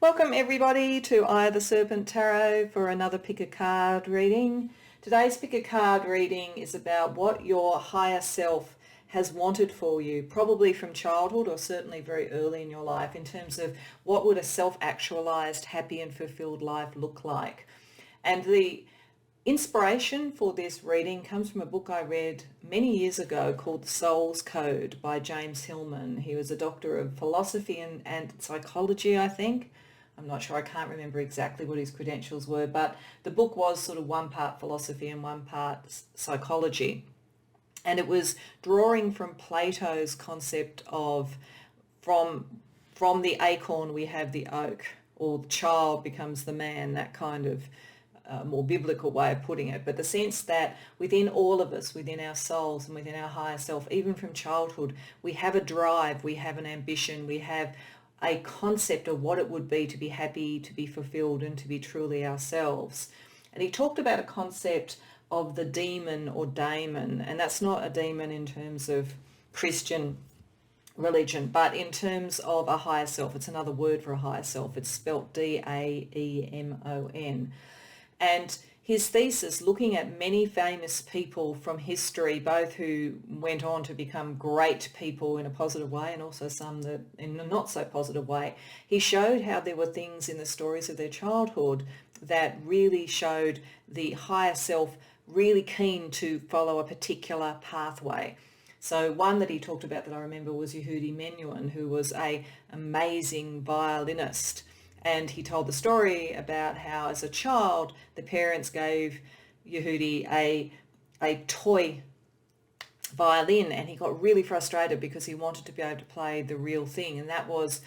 Welcome everybody to the Serpent Tarot for another pick a card reading. Today's pick a card reading is about what your higher self has wanted for you, probably from childhood or certainly very early in your life, in terms of what would a self-actualized, happy and fulfilled life look like. And the inspiration for this reading comes from a book I read many years ago called The Soul's Code by James Hillman. He was a doctor of philosophy and psychology, I think. I'm not sure, I can't remember exactly what his credentials were, but the book was sort of one part philosophy and one part psychology. And it was drawing from Plato's concept of from the acorn we have the oak, or the child becomes the man, that kind of more biblical way of putting it. But the sense that within all of us, within our souls and within our higher self, even from childhood, we have a drive, we have an ambition, we have a concept of what it would be to be happy, to be fulfilled, and to be truly ourselves. And he talked about a concept of the demon or daemon, and that's not a demon in terms of Christian religion, but in terms of a higher self. It's another word for a higher self. It's spelt D-A-E-M-O-N. And his thesis, looking at many famous people from history, both who went on to become great people in a positive way and also some that in a not so positive way, he showed how there were things in the stories of their childhood that really showed the higher self really keen to follow a particular pathway. So one that he talked about that I remember was Yehudi Menuhin, who was an amazing violinist. And he told the story about how as a child, the parents gave Yehudi a toy violin, and he got really frustrated because he wanted to be able to play the real thing. And that was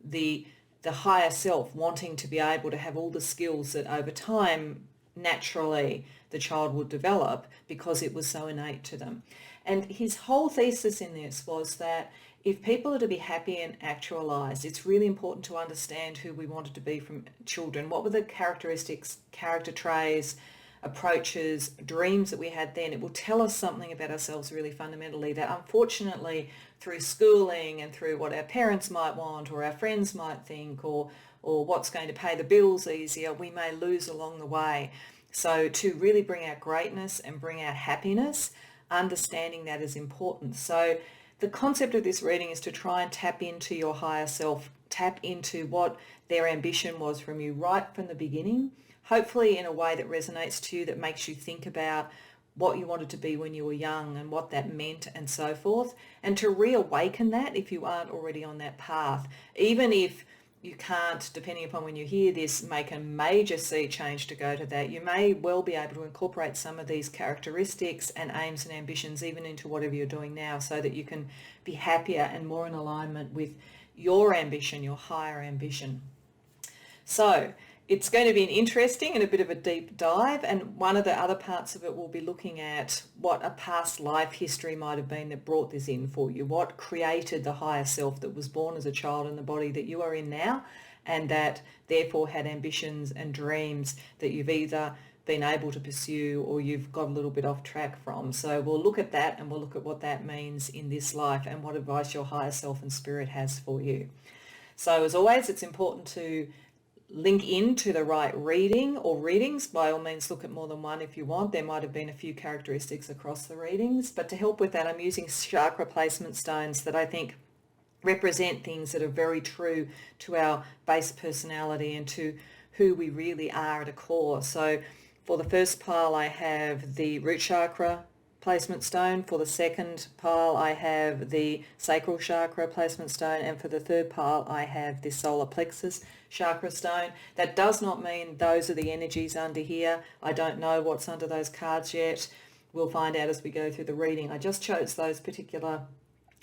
the higher self wanting to be able to have all the skills that over time, naturally, the child would develop because it was so innate to them. And his whole thesis in this was that if people are to be happy and actualized, it's really important to understand who we wanted to be from children. What were the characteristics, character traits, approaches, dreams that we had then? It will tell us something about ourselves really fundamentally that unfortunately through schooling and through what our parents might want or our friends might think or what's going to pay the bills easier, we may lose along the way. So to really bring out greatness and bring out happiness, understanding that is important. So the concept of this reading is to try and tap into your higher self, tap into what their ambition was from you right from the beginning, hopefully in a way that resonates to you, that makes you think about what you wanted to be when you were young and what that meant and so forth, and to reawaken that if you aren't already on that path. Even if you can't, depending upon when you hear this, make a major sea change to go to that, you may well be able to incorporate some of these characteristics and aims and ambitions even into whatever you're doing now, so that you can be happier and more in alignment with your ambition, your higher ambition. So it's going to be an interesting and a bit of a deep dive, and one of the other parts of it will be looking at what a past life history might have been that brought this in for you, what created the higher self that was born as a child in the body that you are in now, and that therefore had ambitions and dreams that you've either been able to pursue or you've got a little bit off track from. So we'll look at that, and we'll look at what that means in this life and what advice your higher self and spirit has for you. So as always, it's important to link into the right reading or readings. By all means, look at more than one if you want. There might have been a few characteristics across the readings, but to help with that, I'm using chakra placement stones that I think represent things that are very true to our base personality and to who we really are at a core. So for the first pile, I have the root chakra placement stone. For the second pile, I have the sacral chakra placement stone, and for the third pile, I have the solar plexus chakra stone. That does not mean those are the energies under here. I don't know what's under those cards yet. We'll find out as we go through the reading. I just chose those particular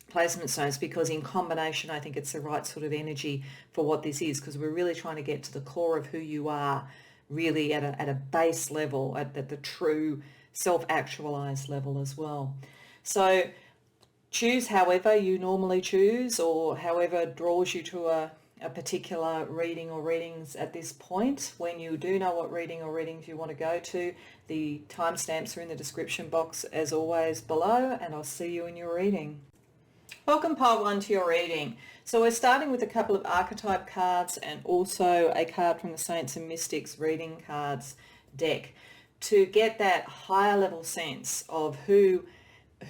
placement stones because in combination I think it's the right sort of energy for what this is, because we're really trying to get to the core of who you are, really at a base level, at the true self-actualized level as well. So choose however you normally choose, or however draws you to a particular reading or readings at this point. When you do know what reading or readings you want to go to, the timestamps are in the description box as always below, and I'll see you in your reading. Welcome, Pile 1, to your reading. So we're starting with a couple of archetype cards and also a card from the Saints and Mystics reading cards deck to get that higher level sense of who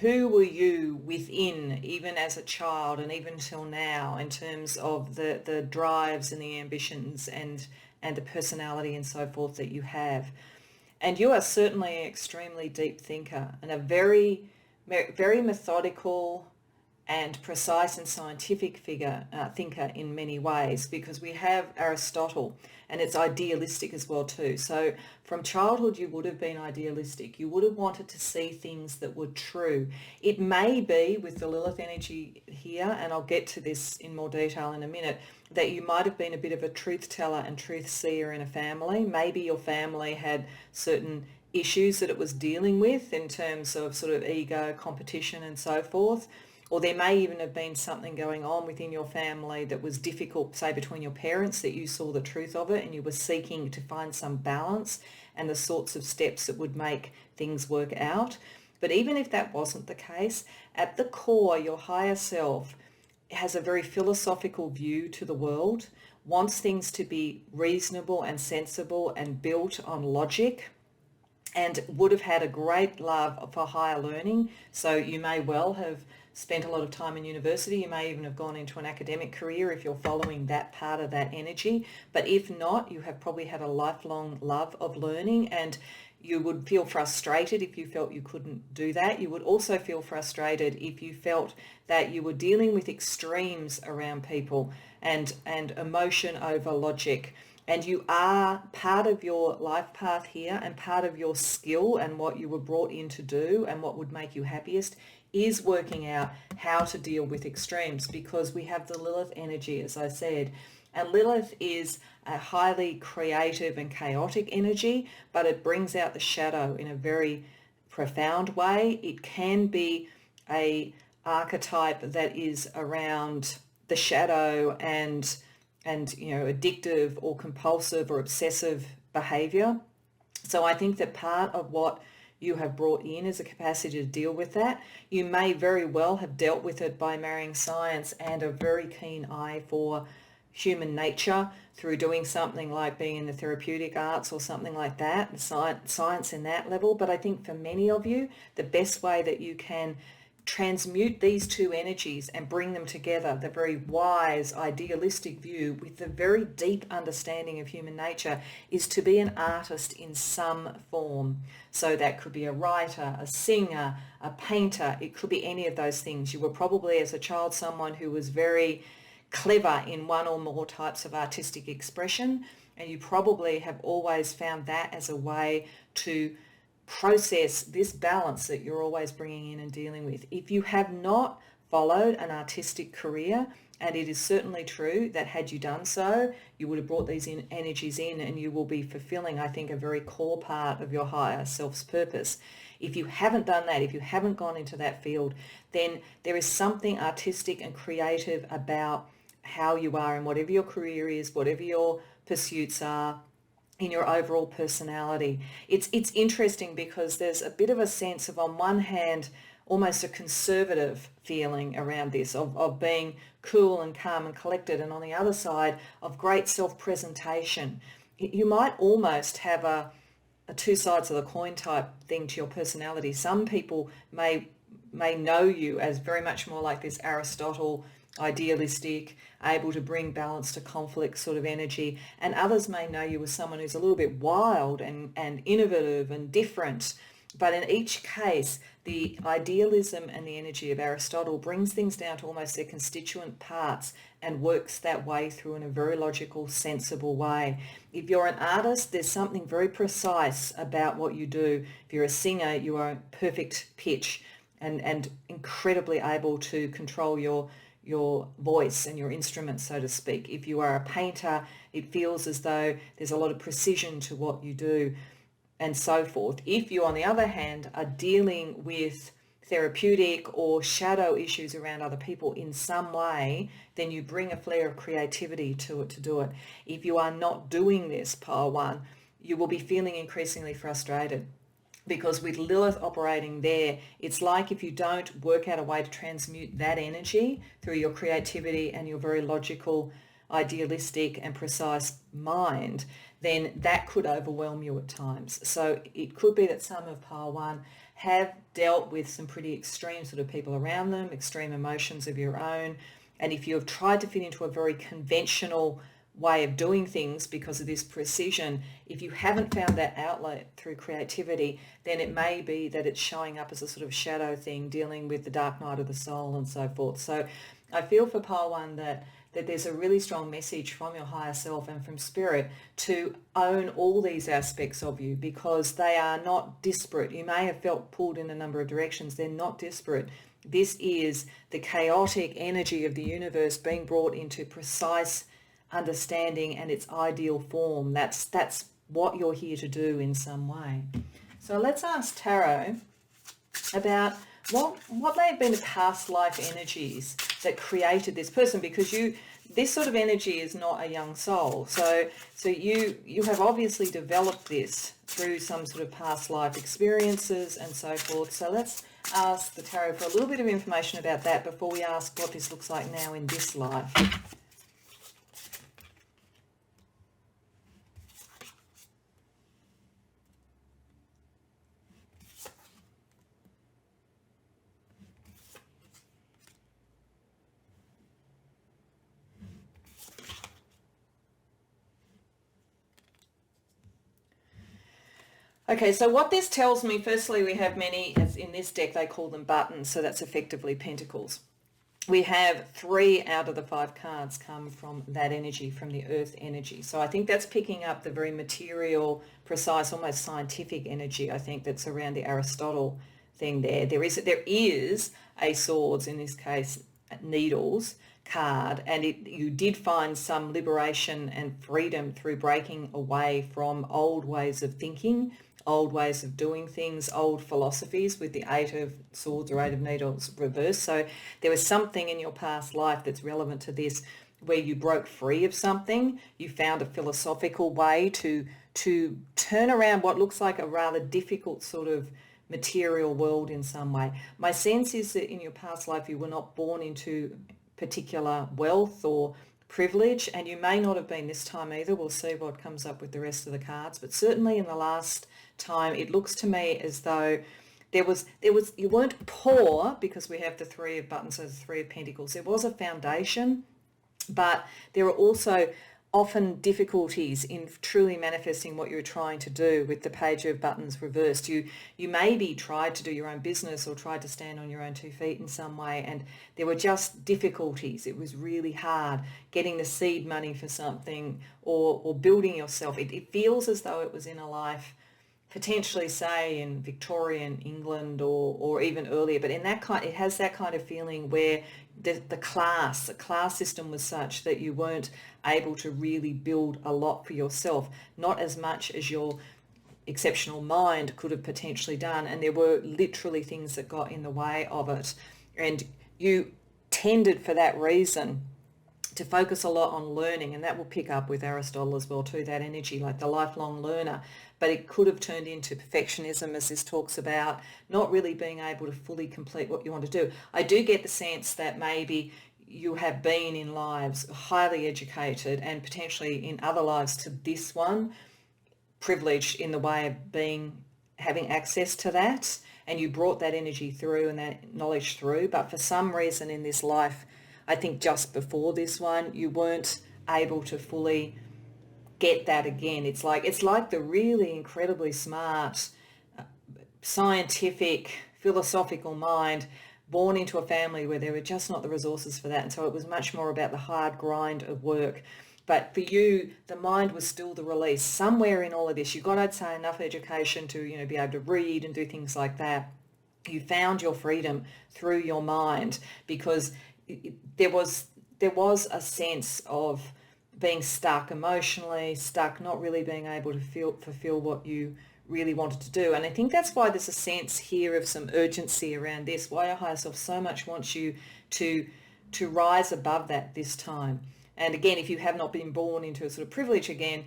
were you within, even as a child and even till now, in terms of the drives and the ambitions and the personality and so forth that you have. And you are certainly an extremely deep thinker and a very, very methodical and precise and scientific thinker in many ways, because we have Aristotle, and it's idealistic as well too. So from childhood you would have been idealistic. You would have wanted to see things that were true. It may be, with the Lilith energy here, and I'll get to this in more detail in a minute, that you might have been a bit of a truth teller and truth seer in a family. Maybe your family had certain issues that it was dealing with in terms of sort of ego, competition and so forth. Or there may even have been something going on within your family that was difficult, say between your parents, that you saw the truth of it and you were seeking to find some balance and the sorts of steps that would make things work out. But even if that wasn't the case, at the core, your higher self has a very philosophical view to the world, wants things to be reasonable and sensible and built on logic, and would have had a great love for higher learning. So you may well have spent a lot of time in university. You may even have gone into an academic career if you're following that part of that energy. But if not, you have probably had a lifelong love of learning, and you would feel frustrated if you felt you couldn't do that. You would also feel frustrated if you felt that you were dealing with extremes around people and emotion over logic. And you are part of your life path here, and part of your skill and what you were brought in to do and what would make you happiest is working out how to deal with extremes, because we have the Lilith energy, as I said. And Lilith is a highly creative and chaotic energy, but it brings out the shadow in a very profound way. It can be a archetype that is around the shadow and addictive or compulsive or obsessive behavior. So I think that part of what you have brought in is a capacity to deal with that. You may very well have dealt with it by marrying science and a very keen eye for human nature through doing something like being in the therapeutic arts or something like that, science in that level. But I think for many of you, the best way that you can transmute these two energies and bring them together, the very wise, idealistic view with the very deep understanding of human nature, is to be an artist in some form. So that could be a writer, a singer, a painter. It could be any of those things. You were probably, as a child, someone who was very clever in one or more types of artistic expression, and you probably have always found that as a way to process this balance that you're always bringing in and dealing with. If you have not followed an artistic career, and it is certainly true that had you done so, you would have brought these energies in, and you will be fulfilling, I think, a very core part of your higher self's purpose. If you haven't done that, if you haven't gone into that field, then there is something artistic and creative about how you are, and whatever your career is, whatever your pursuits are, in your overall personality. It's interesting because there's a bit of a sense of, on one hand, almost a conservative feeling around this, of being cool and calm and collected, and on the other side, of great self-presentation. You might almost have a two sides of the coin type thing to your personality. Some people may know you as very much more like this Aristotle, idealistic, able to bring balance to conflict sort of energy, and others may know you as someone who's a little bit wild and innovative and different. But in each case, the idealism and the energy of Aristotle brings things down to almost their constituent parts and works that way through in a very logical, sensible way. If you're an artist, there's something very precise about what you do. If you're a singer, you are perfect pitch and incredibly able to control your voice and your instrument, so to speak. If you are a painter, it feels as though there's a lot of precision to what you do, and so forth. If you, on the other hand, are dealing with therapeutic or shadow issues around other people in some way, then you bring a flair of creativity to it to do it. If you are not doing this, pile one, you will be feeling increasingly frustrated. because with Lilith operating there, it's like if you don't work out a way to transmute that energy through your creativity and your very logical, idealistic and precise mind, then that could overwhelm you at times. So it could be that some of Pile 1 have dealt with some pretty extreme sort of people around them, extreme emotions of your own. And if you have tried to fit into a very conventional way of doing things because of this precision, if you haven't found that outlet through creativity, then it may be that it's showing up as a sort of shadow thing, dealing with the dark night of the soul and so forth. So I feel for Pile 1 that there's a really strong message from your higher self and from spirit to own all these aspects of you, because they are not disparate. You may have felt pulled in a number of directions. They're not disparate. This is the chaotic energy of the universe being brought into precise understanding and its ideal form. That's what you're here to do in some way. So let's ask Tarot about what may have been the past life energies that created this person, because this sort of energy is not a young soul. So you have obviously developed this through some sort of past life experiences and so forth. So let's ask the Tarot for a little bit of information about that before we ask what this looks like now in this life. Okay, so what this tells me, firstly, we have many, as in this deck they call them buttons, so that's effectively pentacles. We have 3 out of the 5 cards come from that energy, from the earth energy. So I think that's picking up the very material, precise, almost scientific energy, I think, that's around the Aristotle thing there. There is a swords, in this case, needles card, and you did find some liberation and freedom through breaking away from old ways of thinking, old ways of doing things, old philosophies, with the 8 of swords or 8 of needles reversed. So there was something in your past life that's relevant to this where you broke free of something. You found a philosophical way to turn around what looks like a rather difficult sort of material world in some way. My sense is that in your past life you were not born into particular wealth or privilege, and you may not have been this time either. We'll see what comes up with the rest of the cards, but certainly in the last time it looks to me as though there was you weren't poor, because we have the 3 of buttons, so the 3 of pentacles. There was a foundation, but there are also often difficulties in truly manifesting what you're trying to do. With the page of buttons reversed, you maybe tried to do your own business or tried to stand on your own 2 feet in some way, and there were just difficulties. It was really hard getting the seed money for something, or building yourself. It feels as though it was in a life potentially, say, in Victorian England or even earlier, but in that kind, it has that kind of feeling where the class system was such that you weren't able to really build a lot for yourself, not as much as your exceptional mind could have potentially done, and there were literally things that got in the way of it, and you tended for that reason to focus a lot on learning, and that will pick up with Aristotle as well too, that energy, like the lifelong learner. But it could have turned into perfectionism, as this talks about, not really being able to fully complete what you want to do. I do get the sense that maybe you have been in lives highly educated, and potentially in other lives to this one, privileged in the way of having access to that, and you brought that energy through and that knowledge through. But for some reason in this life, I think just before this one, you weren't able to fully get that again. It's like the really incredibly smart, scientific, philosophical mind born into a family where there were just not the resources for that, and so it was much more about the hard grind of work. But for you, the mind was still the release. Somewhere in all of this, you got, I'd say, enough education to be able to read and do things like that. You found your freedom through your mind, because there was a sense of being stuck emotionally, stuck, not really being able to fulfill what you really wanted to do. And I think that's why there's a sense here of some urgency around this, why your higher self so much wants you to rise above that this time. And again, if you have not been born into a sort of privilege again,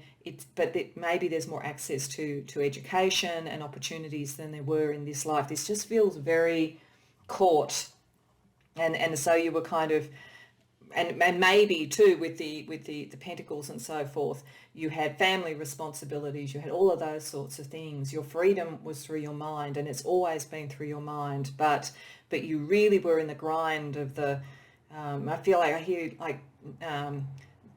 maybe there's more access to education and opportunities than there were in this life. This just feels very caught. And so you were kind of, and maybe too with the pentacles and so forth, you had family responsibilities, you had all of those sorts of things. Your freedom was through your mind, and it's always been through your mind, but you really were in the grind of the I feel like I hear like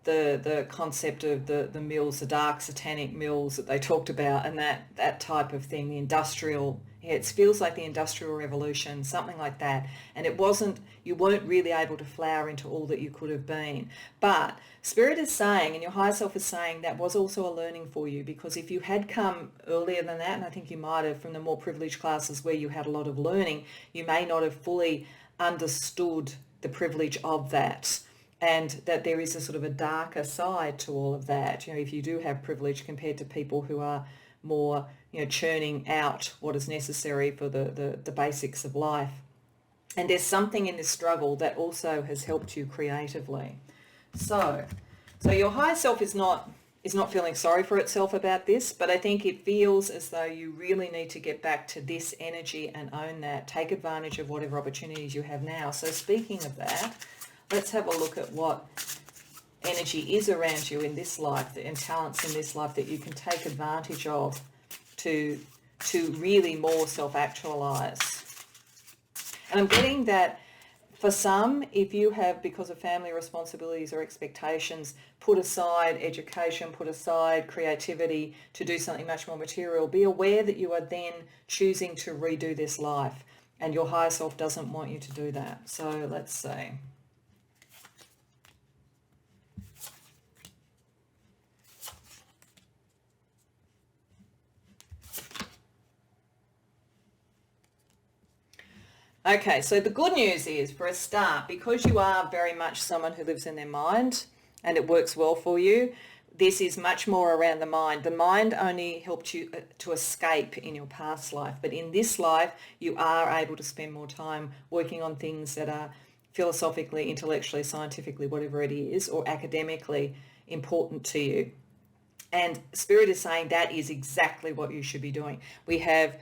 the concept of the mills, the dark satanic mills that they talked about, and that type of thing, the industrial, it feels like the Industrial Revolution, something like that. And you weren't really able to flower into all that you could have been. But Spirit is saying, and your higher self is saying, that was also a learning for you, because if you had come earlier than that, and I think you might have from the more privileged classes where you had a lot of learning, you may not have fully understood the privilege of that, and that there is a sort of a darker side to all of that. If you do have privilege compared to people who are more, churning out what is necessary for the basics of life. And there's something in this struggle that also has helped you creatively. So your higher self is not feeling sorry for itself about this, but I think it feels as though you really need to get back to this energy and own that. Take advantage of whatever opportunities you have now. So speaking of that, let's have a look at what energy is around you in this life and talents in this life that you can take advantage of to really more self-actualize. And I'm getting that for some, if you have, because of family responsibilities or expectations, put aside education, put aside creativity to do something much more material, be aware that you are then choosing to redo this life, and your higher self doesn't want you to do that. So let's see. Okay, so the good news is, for a start, because you are very much someone who lives in their mind and it works well for you, this is much more around the mind. The mind only helped you to escape in your past life, but in this life, you are able to spend more time working on things that are philosophically, intellectually, scientifically, whatever it is, or academically important to you. And Spirit is saying that is exactly what you should be doing. We have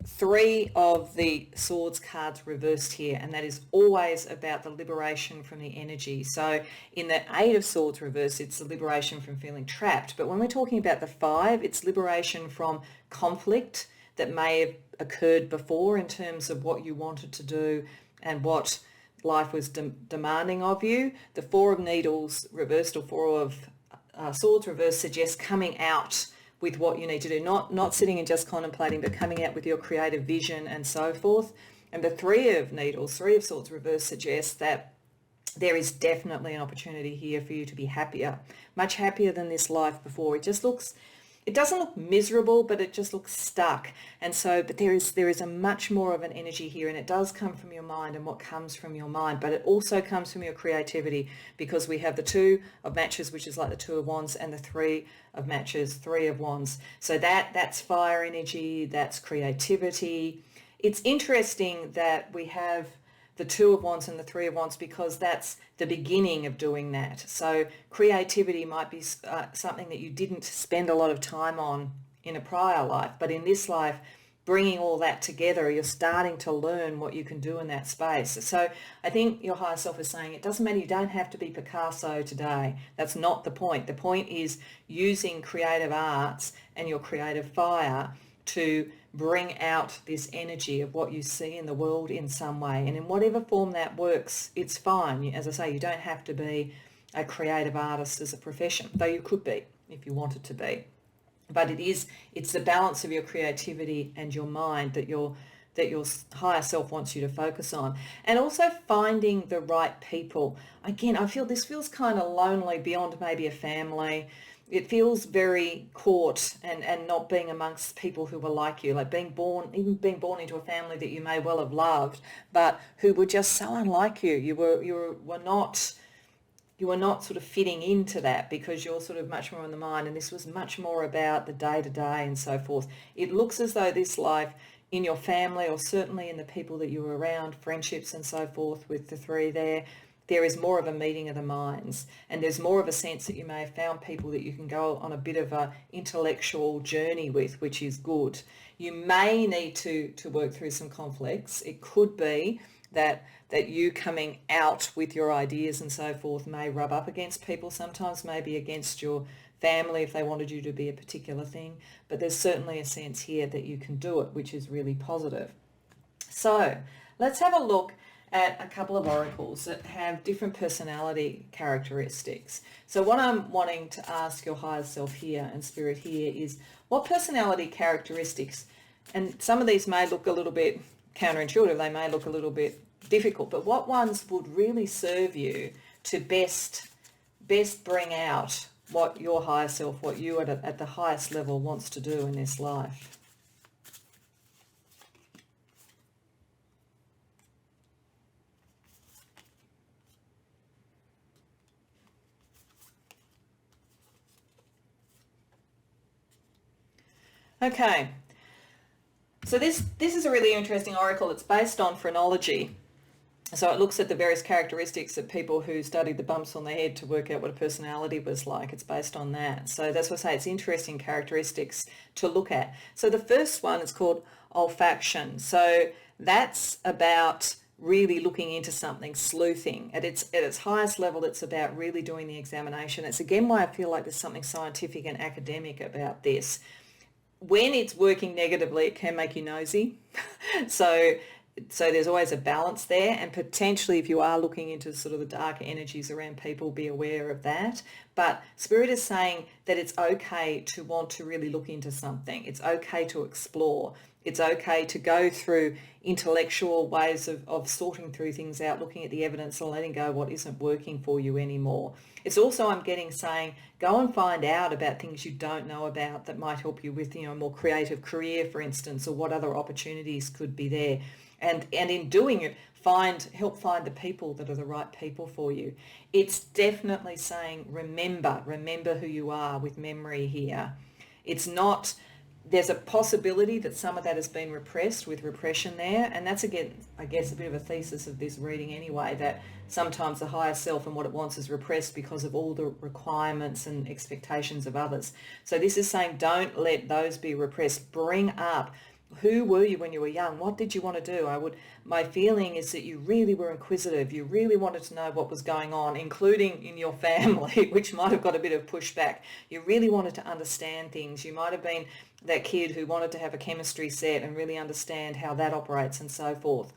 3 of the Swords cards reversed here, and that is always about the liberation from the energy. So in the 8 of Swords reversed, it's the liberation from feeling trapped. But when we're talking about the 5, it's liberation from conflict that may have occurred before in terms of what you wanted to do and what life was demanding of you. The 4 of Needles reversed, or 4 of Swords reversed, suggests coming out with what you need to do, not sitting and just contemplating, but coming out with your creative vision and so forth. And the 3 of Needles, 3 of Swords reversed, suggests that there is definitely an opportunity here for you to be happier, much happier than this life before. It doesn't look miserable, but it just looks stuck. And so, but there is a much more of an energy here, and it does come from your mind and what comes from your mind, but it also comes from your creativity, because we have the 2 of Matches, which is like the 2 of Wands, and the 3 of Matches, 3 of Wands. So that's fire energy, that's creativity. It's interesting that we have the 2 of Wands and the 3 of Wands, because that's the beginning of doing that. So creativity might be something that you didn't spend a lot of time on in a prior life, but in this life, bringing all that together, you're starting to learn what you can do in that space. So I think your higher self is saying it doesn't matter, you don't have to be Picasso today. That's not the point. The point is using creative arts and your creative fire to bring out this energy of what you see in the world in some way. And in whatever form that works, it's fine. As I say, you don't have to be a creative artist as a profession, though you could be if you wanted to be. But it's the balance of your creativity and your mind that your higher self wants you to focus on. And also finding the right people. Again, I feel this feels kind of lonely beyond maybe a family. It feels very caught and not being amongst people who were like you, like being born into a family that you may well have loved, but who were just so unlike you. You were not sort of fitting into that, because you're sort of much more in the mind, and this was much more about the day-to-day and so forth. It looks as though this life in your family, or certainly in the people that you were around, friendships and so forth with the 3 there, there is more of a meeting of the minds, and there's more of a sense that you may have found people that you can go on a bit of a intellectual journey with, which is good. You may need to work through some conflicts. It could be that you coming out with your ideas and so forth may rub up against people sometimes, maybe against your family if they wanted you to be a particular thing, but there's certainly a sense here that you can do it, which is really positive. So let's have a look at a couple of oracles that have different personality characteristics. So what I'm wanting to ask your higher self here and spirit here is, what personality characteristics, and some of these may look a little bit counterintuitive, they may look a little bit difficult, but what ones would really serve you to best bring out what your higher self, what you at the highest level wants to do in this life? Okay, so this is a really interesting oracle. It's based on phrenology. So it looks at the various characteristics of people who studied the bumps on the head to work out what a personality was like. It's based on that. So that's what I say, it's interesting characteristics to look at. So the first one is called olfaction. So that's about really looking into something, sleuthing. At its highest level, it's about really doing the examination. It's again why I feel like there's something scientific and academic about this. When it's working negatively, it can make you nosy. So there's always a balance there, and potentially if you are looking into sort of the darker energies around people, be aware of that. But Spirit is saying that it's okay to want to really look into something. It's okay to explore. It's okay to go through intellectual ways of sorting through things out, looking at the evidence and letting go what isn't working for you anymore. It's also, I'm getting, saying, go and find out about things you don't know about that might help you with, a more creative career, for instance, or what other opportunities could be there. And in doing it, help find the people that are the right people for you. It's definitely saying, remember who you are with memory here. It's not, there's a possibility that some of that has been repressed with repression there. And that's, again, I guess, a bit of a thesis of this reading anyway, that sometimes the higher self and what it wants is repressed because of all the requirements and expectations of others. So this is saying, don't let those be repressed. Bring up, who were you when you were young? What did you want to do? My feeling is that you really were inquisitive. You really wanted to know what was going on, including in your family, which might have got a bit of pushback. You really wanted to understand things. You might have been that kid who wanted to have a chemistry set and really understand how that operates and so forth.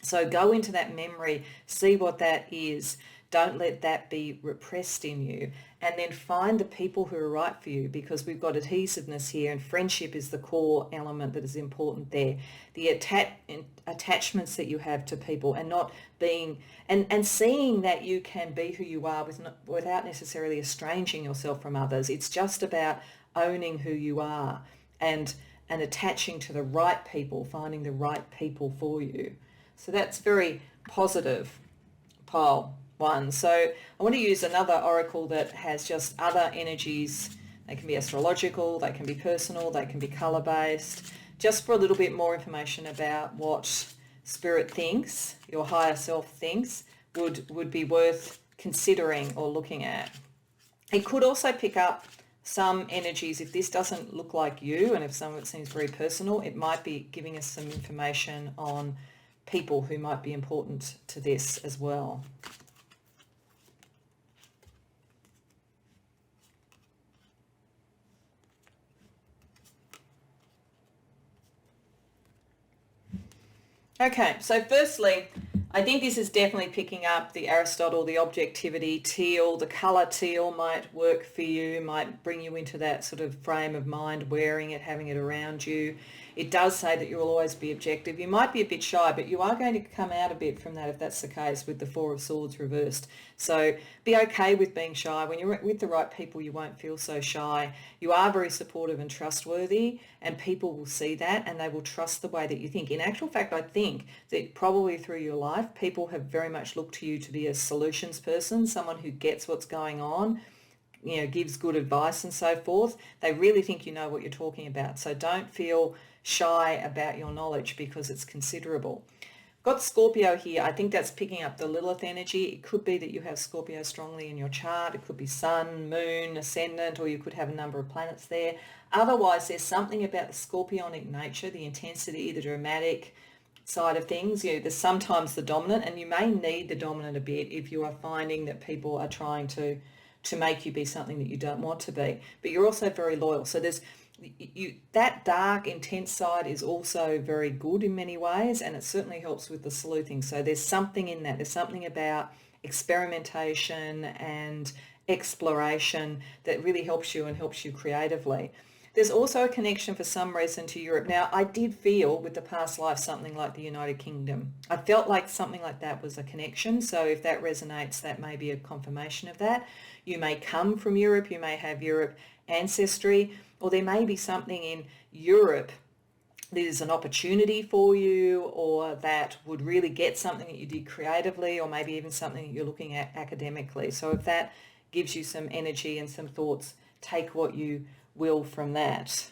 So go into that memory, see what that is. Don't let that be repressed in you. And then find the people who are right for you, because we've got adhesiveness here, and friendship is the core element that is important there. The attachments that you have to people, and not being, and seeing that you can be who you are without necessarily estranging yourself from others. It's just about owning who you are and attaching to the right people, finding the right people for you. So that's very positive, pile one. So I want to use another oracle that has just other energies. They can be astrological, they can be personal, they can be color-based, just for a little bit more information about what Spirit thinks, your higher self thinks, would be worth considering or looking at. It could also pick up some energies. If this doesn't look like you, and if some of it seems very personal, it might be giving us some information on people who might be important to this as well. Okay, so firstly, I think this is definitely picking up the Aristotle, the objectivity, teal. The colour teal might work for you, might bring you into that sort of frame of mind, wearing it, having it around you. It does say that you will always be objective. You might be a bit shy, but you are going to come out a bit from that if that's the case with the Four of Swords reversed. So be okay with being shy. When you're with the right people, you won't feel so shy. You are very supportive and trustworthy, and people will see that and they will trust the way that you think. In actual fact, I think that probably through your life, people have very much looked to you to be a solutions person, someone who gets what's going on, gives good advice and so forth. They really think you know what you're talking about. So don't feel shy about your knowledge, because it's considerable. Got Scorpio here. I think that's picking up the Lilith energy. It could be that you have Scorpio strongly in your chart. It could be Sun, Moon, Ascendant, or you could have a number of planets there. Otherwise, there's something about the Scorpionic nature, the intensity, the dramatic side of things. There's sometimes the dominant, and you may need the dominant a bit if you are finding that people are trying to make you be something that you don't want to be. But you're also very loyal. So there's that dark, intense side is also very good in many ways, and it certainly helps with the sleuthing. So there's something in that. There's something about experimentation and exploration that really helps you and helps you creatively. There's also a connection for some reason to Europe. Now, I did feel with the past life something like the United Kingdom. I felt like something like that was a connection. So if that resonates, that may be a confirmation of that. You may come from Europe. You may have Europe ancestry, or there may be something in Europe that is an opportunity for you, or that would really get something that you did creatively, or maybe even something that you're looking at academically. So if that gives you some energy and some thoughts, take what you will from that.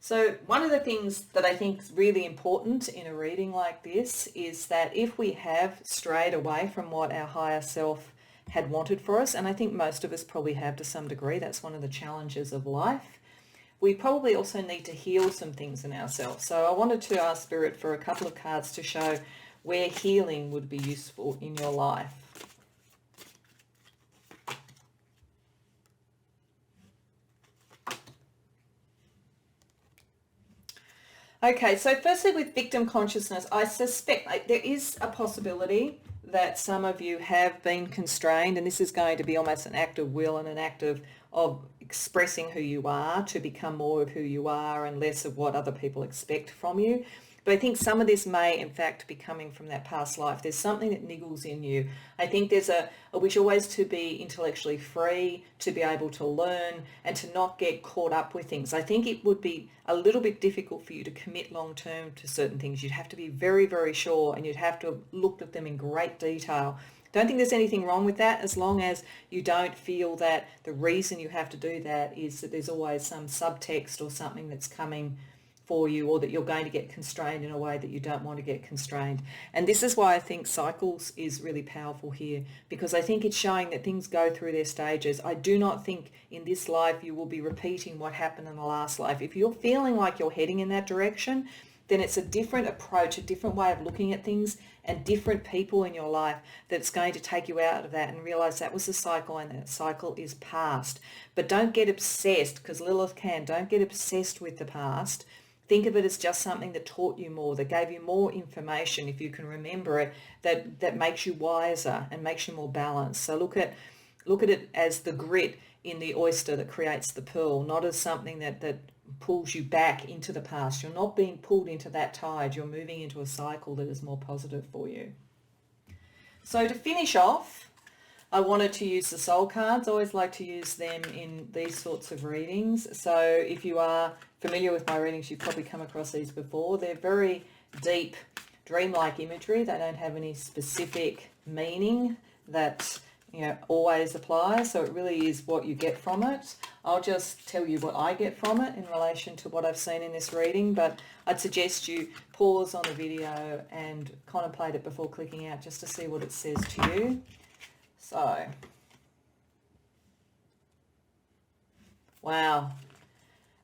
So one of the things that I think is really important in a reading like this is that if we have strayed away from what our higher self had wanted for us, and I think most of us probably have to some degree, that's one of the challenges of life, we probably also need to heal some things in ourselves. So I wanted to ask Spirit for a couple of cards to show where healing would be useful in your life. Okay, so firstly with victim consciousness, I suspect there is a possibility that some of you have been constrained, and this is going to be almost an act of will and an act of expressing who you are to become more of who you are and less of what other people expect from you. But I think some of this may, in fact, be coming from that past life. There's something that niggles in you. I think there's a wish always to be intellectually free, to be able to learn and to not get caught up with things. I think it would be a little bit difficult for you to commit long term to certain things. You'd have to be very, very sure, and you'd have to have looked at them in great detail. Don't think there's anything wrong with that, as long as you don't feel that the reason you have to do that is that there's always some subtext or something that's coming for you, or that you're going to get constrained in a way that you don't want to get constrained. And this is why I think cycles is really powerful here, because I think it's showing that things go through their stages. I do not think in this life you will be repeating what happened in the last life. If you're feeling like you're heading in that direction, then it's a different approach, a different way of looking at things, and different people in your life that's going to take you out of that and realize that was a cycle and that cycle is past. But don't get obsessed, because Lilith don't get obsessed with the past. Think of it as just something that taught you more, that gave you more information, if you can remember it, that makes you wiser and makes you more balanced. So look at it as the grit in the oyster that creates the pearl, not as something that pulls you back into the past. You're not being pulled into that tide. You're moving into a cycle that is more positive for you. So to finish off, I wanted to use the soul cards. I always like to use them in these sorts of readings. So if you are familiar with my readings, you've probably come across these before. They're very deep, dreamlike imagery. They don't have any specific meaning that always applies. So it really is what you get from it. I'll just tell you what I get from it in relation to what I've seen in this reading, but I'd suggest you pause on the video and contemplate it before clicking out, just to see what it says to you. So, wow.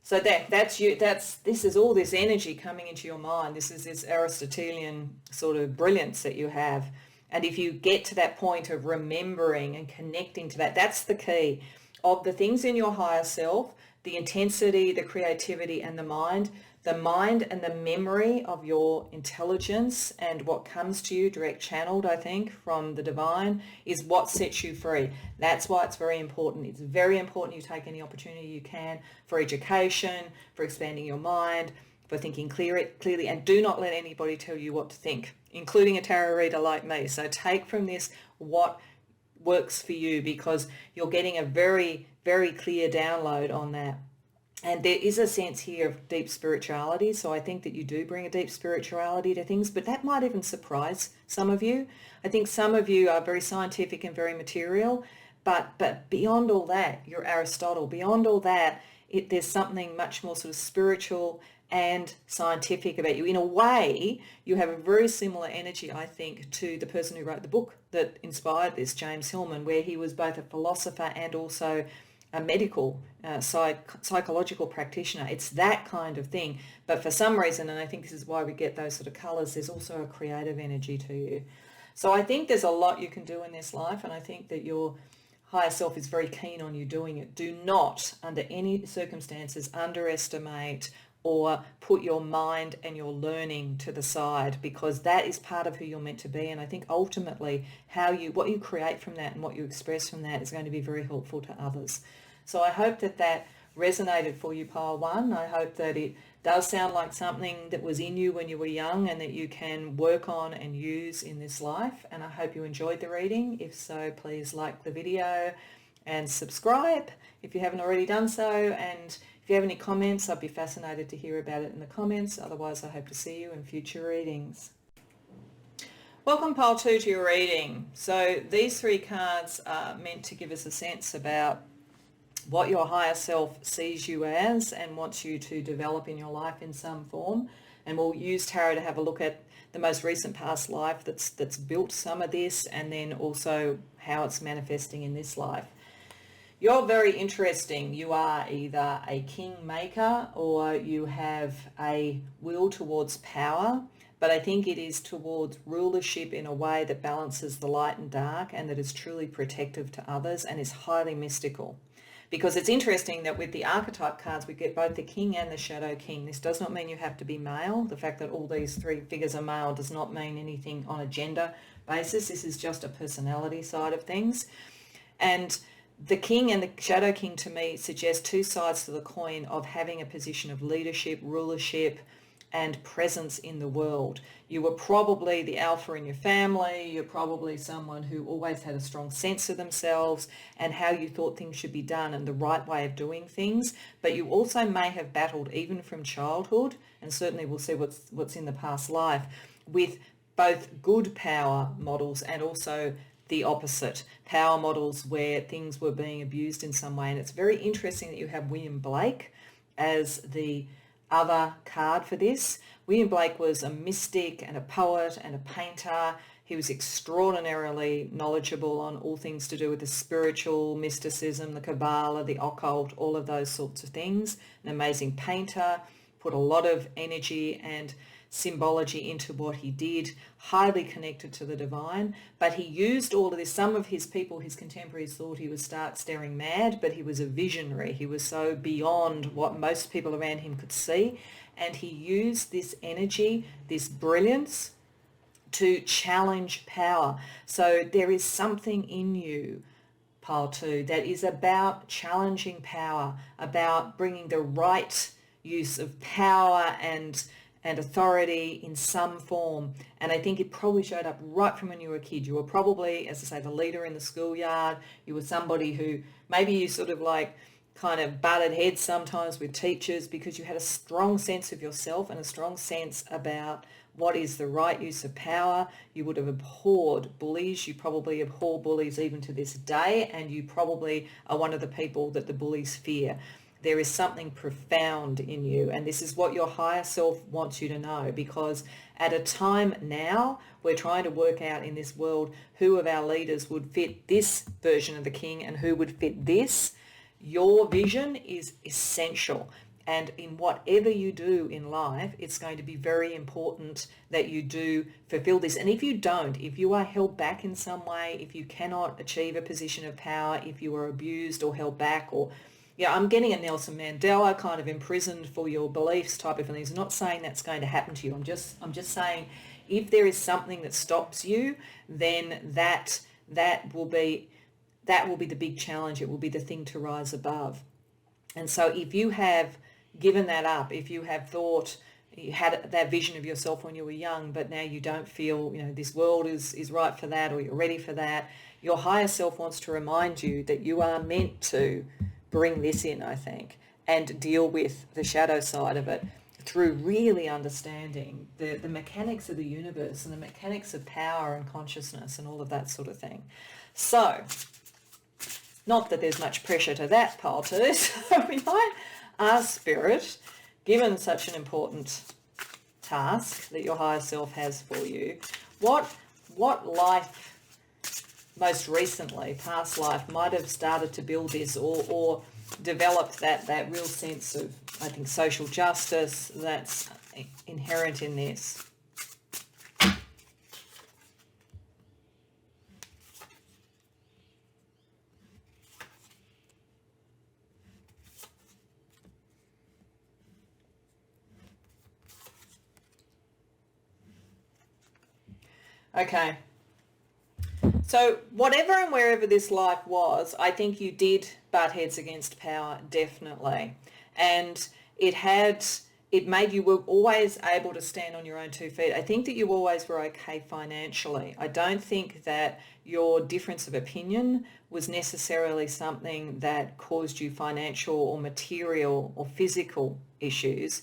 So that's you. This is all this energy coming into your mind. This is this Aristotelian sort of brilliance that you have. And if you get to that point of remembering and connecting to that, that's the key of the things in your higher self, the intensity, the creativity, and the mind and the memory of your intelligence and what comes to you direct channeled, I think, from the divine, is what sets you free. That's why it's very important. It's very important you take any opportunity you can for education, for expanding your mind, for thinking clearly, and do not let anybody tell you what to think, including a tarot reader like me. So take from this what works for you, because you're getting a very, very clear download on that. And there is a sense here of deep spirituality. So I think that you do bring a deep spirituality to things, but that might even surprise some of you. I think some of you are very scientific and very material, but beyond all that, you're Aristotle. Beyond all that, there's something much more sort of spiritual and scientific about you. In a way, you have a very similar energy, I think, to the person who wrote the book that inspired this, James Hillman, where he was both a philosopher and also a medical, psychological practitioner. It's that kind of thing. But for some reason, and I think this is why we get those sort of colours, there's also a creative energy to you. So I think there's a lot you can do in this life, and I think that your higher self is very keen on you doing it. Do not, under any circumstances, underestimate or put your mind and your learning to the side, because that is part of who you're meant to be. And I think ultimately what you create from that and what you express from that is going to be very helpful to others. So I hope that resonated for you, Pile 1. I hope that it does sound like something that was in you when you were young and that you can work on and use in this life. And I hope you enjoyed the reading. If so, please like the video and subscribe if you haven't already done so. And if you have any comments, I'd be fascinated to hear about it in the comments. Otherwise, I hope to see you in future readings. Welcome, Pile 2, to your reading. So these 3 cards are meant to give us a sense about what your higher self sees you as and wants you to develop in your life in some form. And we'll use tarot to have a look at the most recent past life that's built some of this, and then also how it's manifesting in this life. You're very interesting. You are either a kingmaker or you have a will towards power, but I think it is towards rulership in a way that balances the light and dark and that is truly protective to others and is highly mystical. Because it's interesting that with the archetype cards, we get both the king and the shadow king. This does not mean you have to be male. The fact that all these 3 figures are male does not mean anything on a gender basis. This is just a personality side of things. And the king and the shadow king, to me, suggest 2 sides to the coin of having a position of leadership, rulership, and presence in the world. You were probably the alpha in your family. You're probably someone who always had a strong sense of themselves and how you thought things should be done and the right way of doing things. But you also may have battled, even from childhood, and certainly we'll see what's in the past life, with both good power models and also the opposite, power models where things were being abused in some way. And it's very interesting that you have William Blake as the other card for this. William Blake was a mystic and a poet and a painter. He was extraordinarily knowledgeable on all things to do with the spiritual, mysticism, the Kabbalah, the occult, all of those sorts of things. An amazing painter, put a lot of energy and symbology into what he did, highly connected to the divine, but he used all of this. Some of his people, his contemporaries, thought he was stark staring mad, but he was a visionary. He was so beyond what most people around him could see, and he used this energy, this brilliance, to challenge power. So there is something in you, Pile 2, that is about challenging power, about bringing the right use of power and authority in some form. And I think it probably showed up right from when you were a kid. You were probably, as I say, the leader in the schoolyard. You were somebody who maybe you sort of like kind of butted heads sometimes with teachers because you had a strong sense of yourself and a strong sense about what is the right use of power. You would have abhorred bullies. You probably abhor bullies even to this day, and you probably are one of the people that the bullies fear. There is something profound in you, and this is what your higher self wants you to know, because at a time now we're trying to work out in this world who of our leaders would fit this version of the king and who would fit this. Your vision is essential, and in whatever you do in life, it's going to be very important that you do fulfill this. And if you don't, if you are held back in some way, if you cannot achieve a position of power, if you are abused or held back, or I'm getting a Nelson Mandela kind of imprisoned for your beliefs type of thing. I'm not saying that's going to happen to you. I'm just saying if there is something that stops you, then that will be the big challenge. It will be the thing to rise above. And so if you have given that up, if you have thought you had that vision of yourself when you were young, but now you don't feel, this world is right for that, or you're ready for that, your higher self wants to remind you that you are meant to bring this in, I think, and deal with the shadow side of it through really understanding the mechanics of the universe and the mechanics of power and consciousness and all of that sort of thing. So, not that there's much pressure to that, Pile 2, so we might ask Spirit given such an important task that your higher self has for you, what life most recently, past life, might have started to build this or developed that real sense of, I think, social justice that's inherent in this? Okay. So whatever and wherever this life was, I think you did butt heads against power, definitely. And it made you were always able to stand on your own 2 feet. I think that you always were okay financially. I don't think that your difference of opinion was necessarily something that caused you financial or material or physical issues,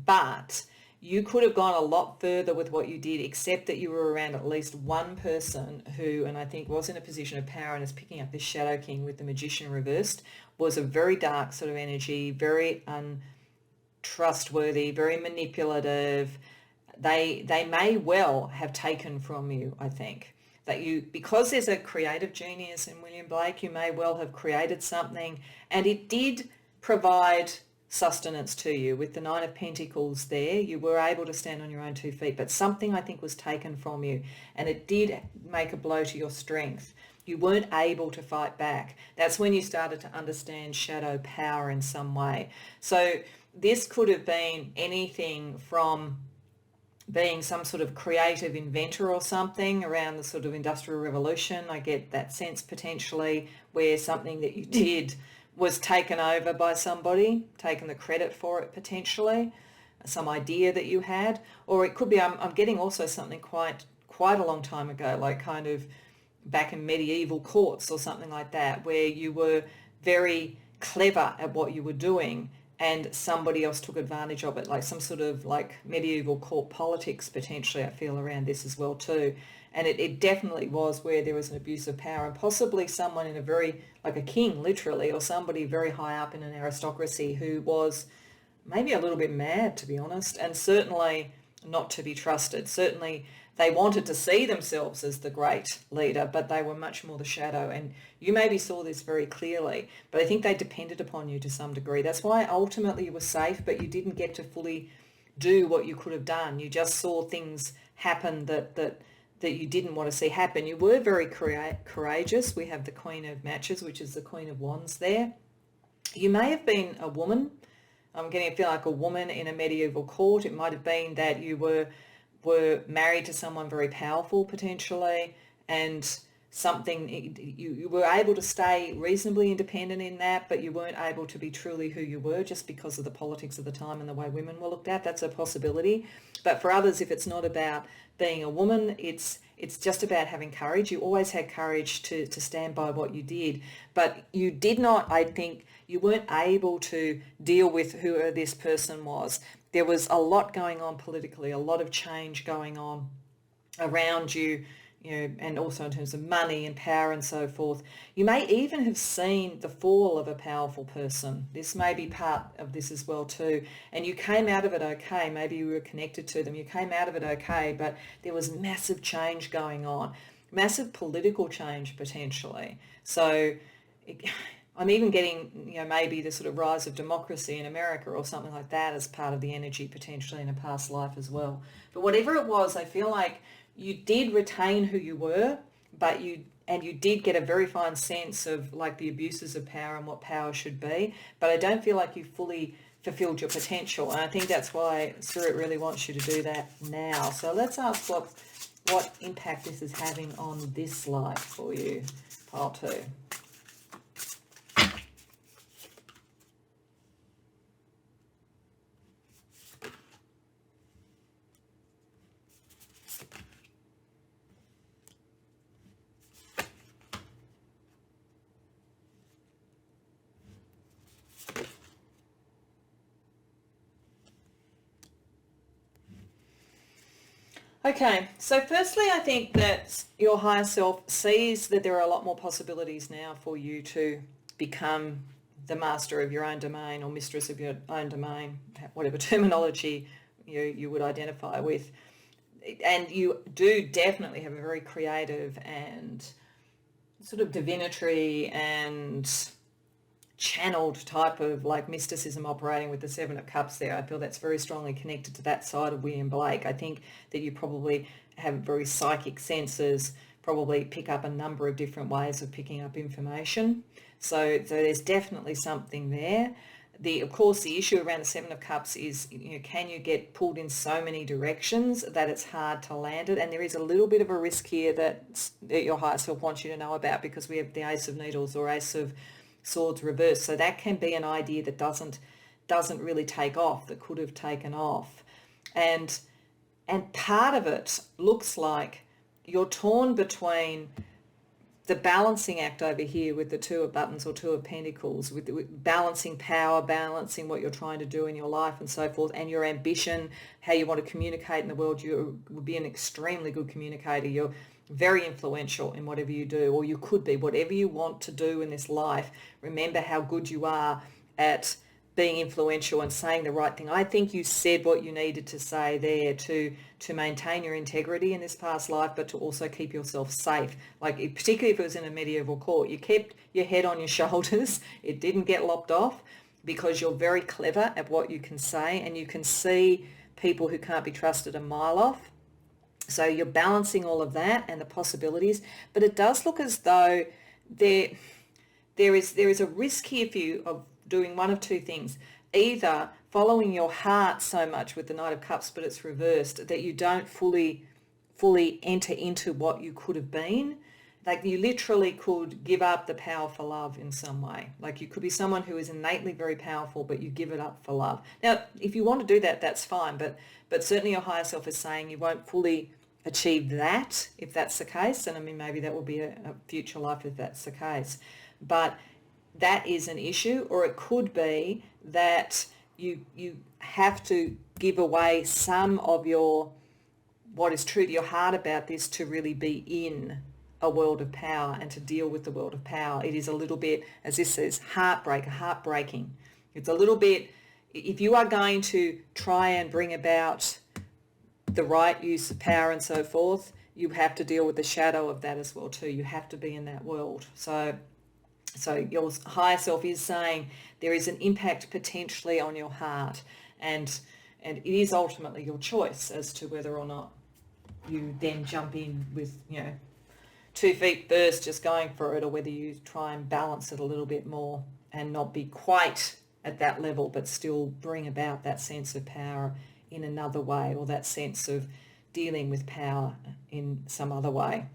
but you could have gone a lot further with what you did, except that you were around at least one person who, and I think was in a position of power and is picking up this Shadow King with the Magician reversed, was a very dark sort of energy, very untrustworthy, very manipulative. They may well have taken from you, I think. That you, because there's a creative genius in William Blake, you may well have created something, and it did provide sustenance to you. With the Nine of Pentacles there, you were able to stand on your own 2 feet, but something, I think, was taken from you, and it did make a blow to your strength. You weren't able to fight back. That's when you started to understand shadow power in some way. So this could have been anything from being some sort of creative inventor or something around the sort of Industrial Revolution. I get that sense potentially, where something that you did was taken over by somebody, taken the credit for it potentially, some idea that you had. Or it could be, I'm getting also something quite a long time ago, like kind of back in medieval courts or something like that, where you were very clever at what you were doing and somebody else took advantage of it, like some sort of like medieval court politics potentially, I feel, around this as well too. And it definitely was where there was an abuse of power, and possibly someone in a very, like a king literally, or somebody very high up in an aristocracy who was maybe a little bit mad, to be honest, and certainly not to be trusted. Certainly they wanted to see themselves as the great leader, but they were much more the shadow. And you maybe saw this very clearly, but I think they depended upon you to some degree. That's why ultimately you were safe, but you didn't get to fully do what you could have done. You just saw things happen that you didn't want to see happen. You were very courageous. We have the Queen of Matches, which is the Queen of Wands there. You may have been a woman. I'm getting a feel like a woman in a medieval court. It might have been that you were married to someone very powerful potentially, and something, you were able to stay reasonably independent in that, but you weren't able to be truly who you were just because of the politics of the time and the way women were looked at. That's a possibility. But for others, if it's not about being a woman, it's just about having courage. You always had courage to stand by what you did, but you did not, I think, you weren't able to deal with who this person was. There was a lot going on politically, a lot of change going on around you, and also in terms of money and power and so forth. You may even have seen the fall of a powerful person. This may be part of this as well too. And you came out of it okay. Maybe you were connected to them. You came out of it okay, but there was massive change going on, massive political change potentially. So I'm even getting, maybe the sort of rise of democracy in America or something like that as part of the energy potentially in a past life as well. But whatever it was, I feel like you did retain who you were, but you did get a very fine sense of like the abuses of power and what power should be. But I don't feel like you fully fulfilled your potential, and I think that's why Spirit really wants you to do that now. So let's ask what impact this is having on this life for you, pile 2. Okay, so firstly, I think that your higher self sees that there are a lot more possibilities now for you to become the master of your own domain or mistress of your own domain, whatever terminology you would identify with. And you do definitely have a very creative and sort of divinatory and channeled type of like mysticism operating with the Seven of Cups there. I feel that's very strongly connected to that side of William Blake. I think that you probably have very psychic senses, probably pick up a number of different ways of picking up information. So there's definitely something there. Of course, the issue around the Seven of Cups is, can you get pulled in so many directions that it's hard to land it? And there is a little bit of a risk here that your higher self wants you to know about, because we have the Ace of Needles or Ace of Swords reversed. So that can be an idea that doesn't really take off, that could have taken off. And part of it looks like you're torn between the balancing act over here with the Two of Buttons or Two of Pentacles, with balancing power, balancing what you're trying to do in your life and so forth, and your ambition, how you want to communicate in the world. You would be an extremely good communicator. You're very influential in whatever you do, or you could be. Whatever you want to do in this life, remember how good you are at being influential and saying the right thing. I think you said what you needed to say there to maintain your integrity in this past life, but to also keep yourself safe. Like, particularly if it was in a medieval court, you kept your head on your shoulders. It didn't get lopped off, because you're very clever at what you can say, and you can see people who can't be trusted a mile off. So you're balancing all of that and the possibilities, but it does look as though there is a risk here for you of doing one of two things: either following your heart so much with the Knight of Cups, but it's reversed, that you don't fully enter into what you could have been. Like, you literally could give up the power for love in some way. Like, you could be someone who is innately very powerful, but you give it up for love. Now, if you want to do that, that's fine, but certainly your higher self is saying you won't fully achieve that if that's the case. And I mean, maybe that will be a future life if that's the case. But that is an issue. Or it could be that you have to give away some of what is true to your heart about this to really be in a world of power and to deal with the world of power. It is a little bit, as this says, heartbreaking. It's a little bit, if you are going to try and bring about the right use of power and so forth, you have to deal with the shadow of that as well too. You have to be in that world. So your higher self is saying there is an impact potentially on your heart, and it is ultimately your choice as to whether or not you then jump in with 2 feet first, just going for it, or whether you try and balance it a little bit more and not be quite at that level, but still bring about that sense of power in another way, or that sense of dealing with power in some other way.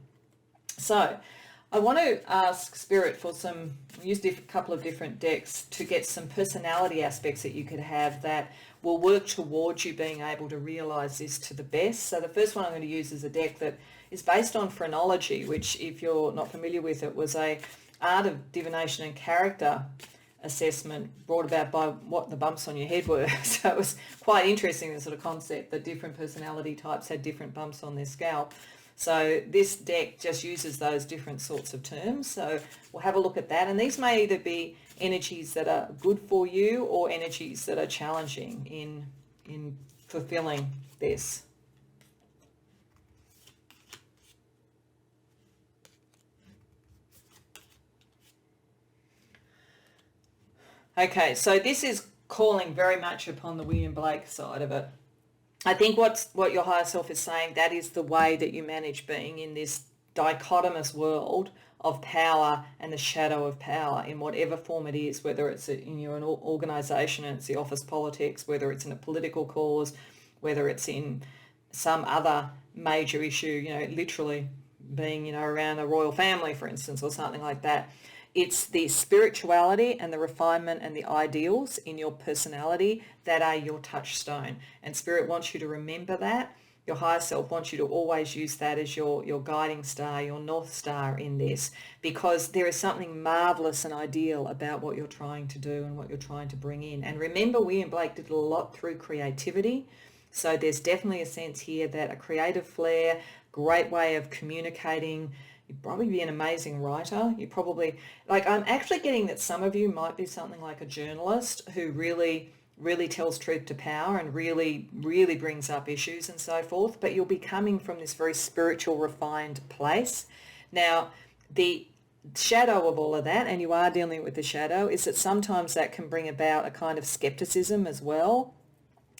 So I want to ask Spirit for use a couple of different decks to get some personality aspects that you could have that will work towards you being able to realize this to the best. So the first one I'm going to use is a deck that is based on phrenology, which, if you're not familiar with it, was a art of divination and character assessment brought about by what the bumps on your head were. So it was quite interesting, the sort of concept that different personality types had different bumps on their scalp. So this deck just uses those different sorts of terms. So we'll have a look at that. And these may either be energies that are good for you or energies that are challenging in fulfilling this. Okay, so this is calling very much upon the William Blake side of it. I think what your higher self is saying, that is the way that you manage being in this dichotomous world of power and the shadow of power in whatever form it is, whether it's in an organisation and it's the office politics, whether it's in a political cause, whether it's in some other major issue, literally being, around a royal family, for instance, or something like that. It's the spirituality and the refinement and the ideals in your personality that are your touchstone. And Spirit wants you to remember that. Your higher self wants you to always use that as your guiding star, your North Star in this, because there is something marvellous and ideal about what you're trying to do and what you're trying to bring in. And remember, William Blake did a lot through creativity. So there's definitely a sense here that a creative flair, great way of communicating You'd probably be an amazing writer. You probably, like, I'm actually getting that some of you might be something like a journalist who really, really tells truth to power and really, really brings up issues and so forth, but you'll be coming from this very spiritual, refined place. Now, the shadow of all of that, and you are dealing with the shadow, is that sometimes that can bring about a kind of skepticism as well.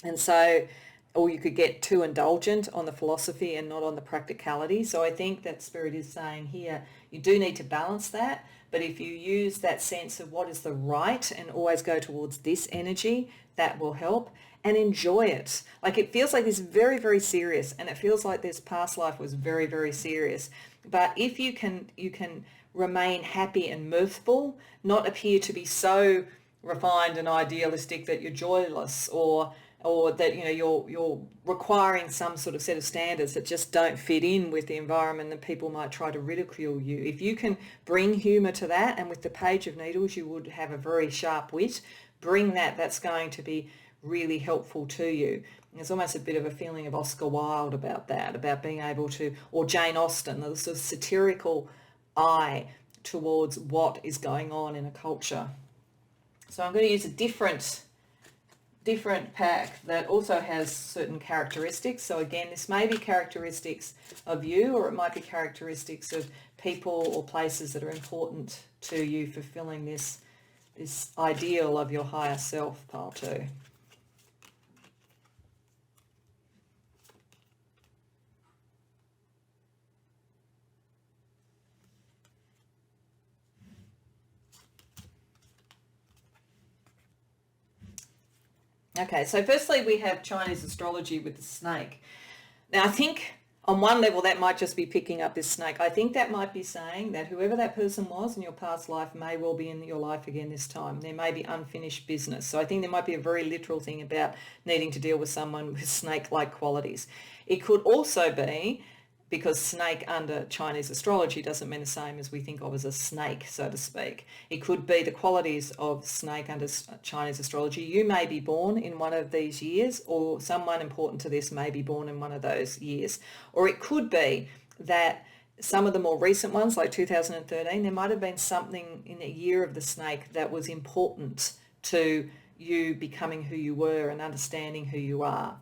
And so, or you could get too indulgent on the philosophy and not on the practicality. So I think that Spirit is saying here, you do need to balance that. But if you use that sense of what is the right and always go towards this energy, that will help, and enjoy it. Like, it feels like this very, very serious, and it feels like this past life was very, very serious. But if you can remain happy and mirthful, not appear to be so refined and idealistic that you're joyless, or that you're requiring some sort of set of standards that just don't fit in with the environment, and people might try to ridicule you. If you can bring humour to that, and with the Page of Needles you would have a very sharp wit, bring that. That's going to be really helpful to you. There's almost a bit of a feeling of Oscar Wilde about that, about being able to, or Jane Austen, the sort of satirical eye towards what is going on in a culture. So I'm going to use a different pack that also has certain characteristics. So again, this may be characteristics of you, or it might be characteristics of people or places that are important to you, fulfilling this ideal of your higher self, pile 2. Okay, so firstly we have Chinese astrology with the snake. Now I think on one level that might just be picking up this snake. I think that might be saying that whoever that person was in your past life may well be in your life again this time. There may be unfinished business. So I think there might be a very literal thing about needing to deal with someone with snake-like qualities. It could also be, because snake under Chinese astrology doesn't mean the same as we think of as a snake, so to speak. It could be the qualities of snake under Chinese astrology. You may be born in one of these years, or someone important to this may be born in one of those years. Or it could be that some of the more recent ones, like 2013, there might have been something in the year of the snake that was important to you becoming who you were and understanding who you are.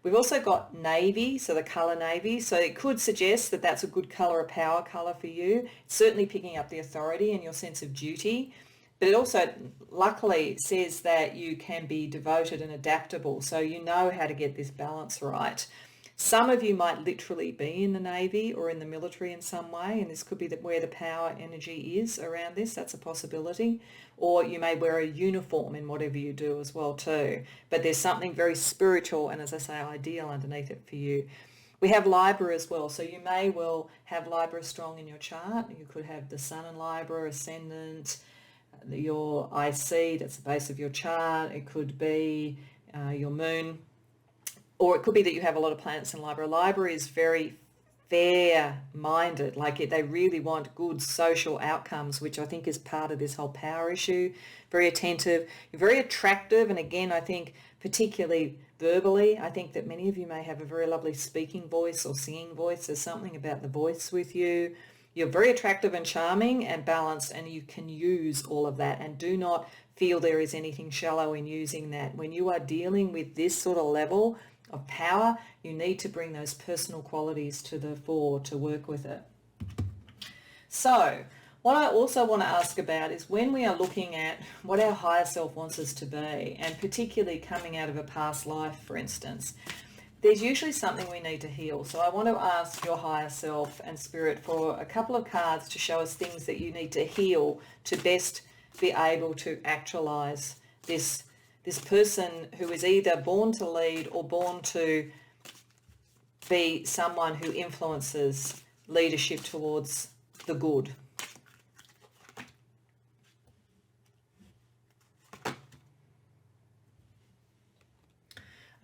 We've also got navy, so the colour navy. So it could suggest that that's a good colour, a power colour for you. It's certainly picking up the authority and your sense of duty. But it also, luckily, says that you can be devoted and adaptable. So you know how to get this balance right. Some of you might literally be in the Navy or in the military in some way, and this could be where the power energy is around this. That's a possibility. Or you may wear a uniform in whatever you do as well too. But there's something very spiritual and, as I say, ideal underneath it for you. We have Libra as well, so you may well have Libra strong in your chart. You could have the Sun in Libra, Ascendant, your IC, that's the base of your chart. It could be your Moon. Or it could be that you have a lot of planets in Libra. Libra is very fair-minded, like they really want good social outcomes, which I think is part of this whole power issue. Very attentive, very attractive, and again, I think particularly verbally, I think that many of you may have a very lovely speaking voice or singing voice. There's something about the voice with you. You're very attractive and charming and balanced, and you can use all of that, and do not feel there is anything shallow in using that. When you are dealing with this sort of level of power, you need to bring those personal qualities to the fore to work with it. So what I also want to ask about is when we are looking at what our higher self wants us to be, and particularly coming out of a past life, for instance, there's usually something we need to heal. So I want to ask your higher self and spirit for a couple of cards to show us things that you need to heal to best be able to actualize this person who is either born to lead or born to be someone who influences leadership towards the good.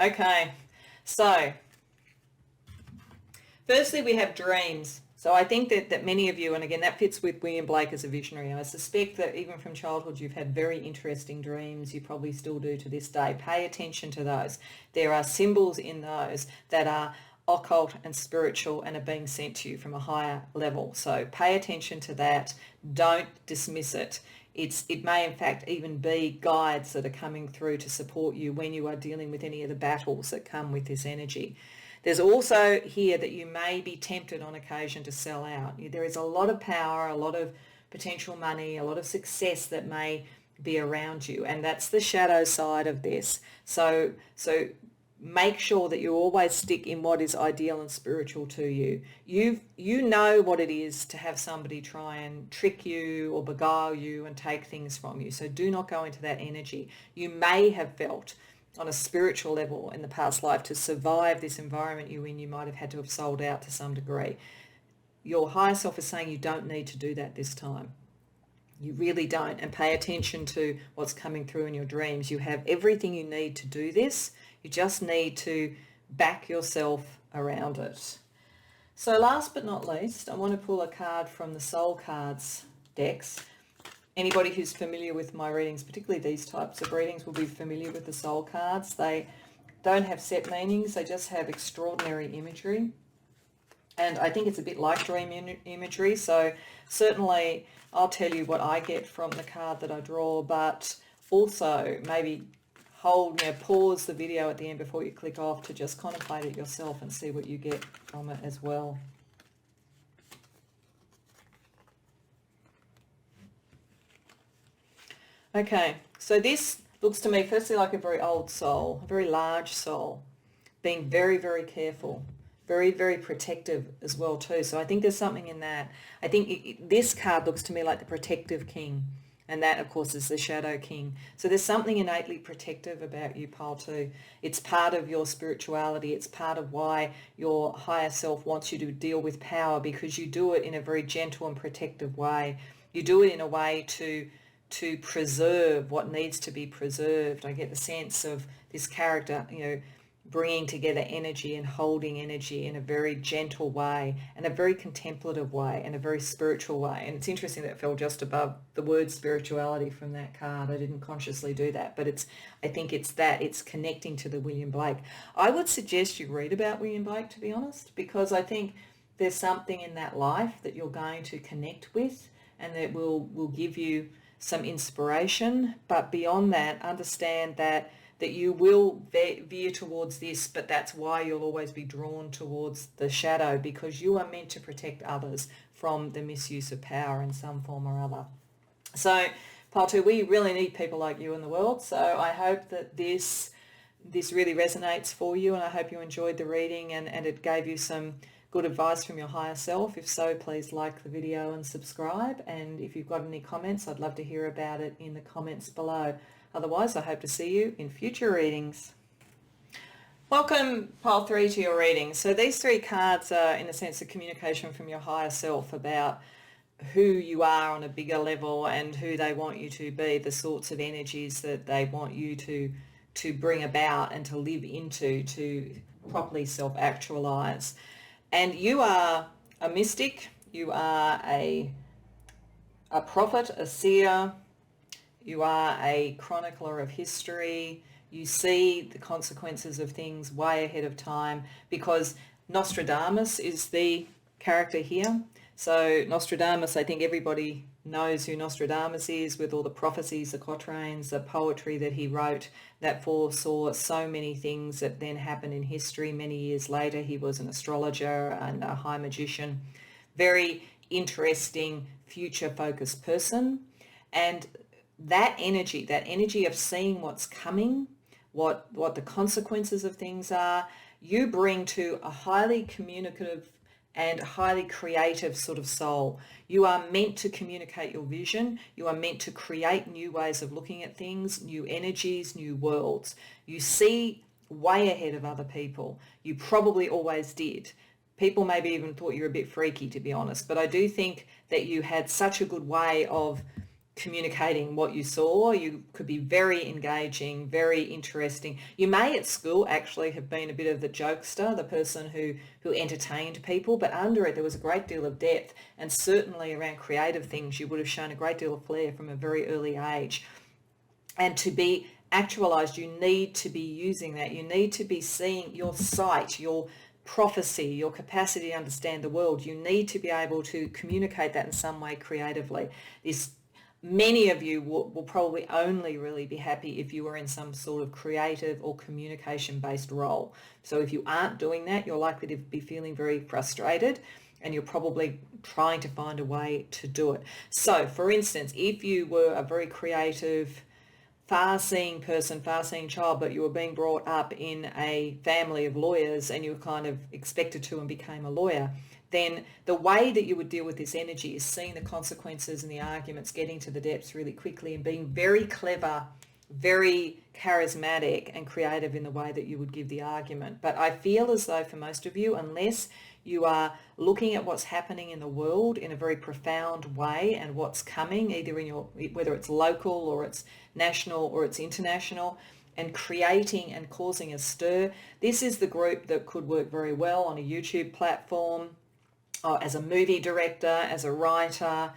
Okay, so firstly we have dreams. So I think that many of you, and again that fits with William Blake as a visionary, I suspect that even from childhood you've had very interesting dreams. You probably still do to this day. Pay attention to those. There are symbols in those that are occult and spiritual and are being sent to you from a higher level. So pay attention to that. Don't dismiss it. It may in fact even be guides that are coming through to support you when you are dealing with any of the battles that come with this energy. There's also here that you may be tempted on occasion to sell out. There is a lot of power, a lot of potential money, a lot of success that may be around you, and that's the shadow side of this. So make sure that you always stick in what is ideal and spiritual to you. You know what it is to have somebody try and trick you or beguile you and take things from you. So do not go into that energy. You may have felt on a spiritual level in the past life to survive this environment you're in, you might have had to have sold out to some degree. Your higher self is saying you don't need to do that this time. You really don't. And pay attention to what's coming through in your dreams. You have everything you need to do this. You just need to back yourself around it. So last but not least, I want to pull a card from the Soul Cards decks. Anybody who's familiar with my readings, particularly these types of readings, will be familiar with the Soul Cards. They don't have set meanings. They just have extraordinary imagery. And I think it's a bit like dream imagery. So certainly I'll tell you what I get from the card that I draw, but also maybe pause the video at the end before you click off to just contemplate it yourself and see what you get from it as well. Okay, so this looks to me firstly like a very old soul, a very large soul, being very, very careful, very, very protective as well too. So I think there's something in that. I think this card looks to me like the protective king, and that of course is the shadow king. So there's something innately protective about you, Pile 2. It's part of your spirituality. It's part of why your higher self wants you to deal with power, because you do it in a very gentle and protective way. You do it in a way to preserve what needs to be preserved. I get the sense of this character, bringing together energy and holding energy in a very gentle way and a very contemplative way and a very spiritual way. And it's interesting that it fell just above the word spirituality from that card. I didn't consciously do that, but I think it's connecting to the William Blake. I would suggest you read about William Blake, to be honest, because I think there's something in that life that you're going to connect with and that will give you some inspiration. But beyond that, understand that you will veer towards this, but that's why you'll always be drawn towards the shadow, because you are meant to protect others from the misuse of power in some form or other. So, Pile 2, we really need people like you in the world. So I hope that this really resonates for you, and I hope you enjoyed the reading and it gave you some good advice from your higher self. If so, please like the video and subscribe. And if you've got any comments, I'd love to hear about it in the comments below. Otherwise, I hope to see you in future readings. Welcome, Pile 3, to your reading. So these 3 cards are, in a sense, a communication from your higher self about who you are on a bigger level and who they want you to be, the sorts of energies that they want you to bring about and to live into, to properly self-actualize. And you are a mystic, you are a prophet, a seer, you are a chronicler of history. You see the consequences of things way ahead of time, because Nostradamus is the character here. So Nostradamus, I think everybody knows who Nostradamus is, with all the prophecies, the quatrains, the poetry that he wrote that foresaw so many things that then happened in history. Many years later, he was an astrologer and a high magician. Very interesting, future-focused person. And that energy of seeing what's coming, what the consequences of things are, you bring to a highly communicative and highly creative sort of soul. You are meant to communicate your vision. You are meant to create new ways of looking at things, new energies, new worlds. You see way ahead of other people. You probably always did. People maybe even thought you were a bit freaky, to be honest, but I do think that you had such a good way of communicating what you saw. You could be very engaging, very interesting. You may at school actually have been a bit of the jokester, the person who entertained people, but under it there was a great deal of depth, and certainly around creative things you would have shown a great deal of flair from a very early age. And to be actualized, you need to be using that. You need to be seeing your sight, your prophecy, your capacity to understand the world, you need to be able to communicate that in some way creatively. Many of you will probably only really be happy if you are in some sort of creative or communication-based role. So if you aren't doing that, you're likely to be feeling very frustrated, and you're probably trying to find a way to do it. So for instance, if you were a very creative, far-seeing person, far-seeing child, but you were being brought up in a family of lawyers and you were kind of expected to and became a lawyer, then the way that you would deal with this energy is seeing the consequences and the arguments, getting to the depths really quickly, and being very clever, very charismatic and creative in the way that you would give the argument. But I feel as though for most of you, unless you are looking at what's happening in the world in a very profound way and what's coming, either in your, whether it's local or it's national or it's international, and creating and causing a stir, this is the group that could work very well on a YouTube platform, as a movie director, as a writer,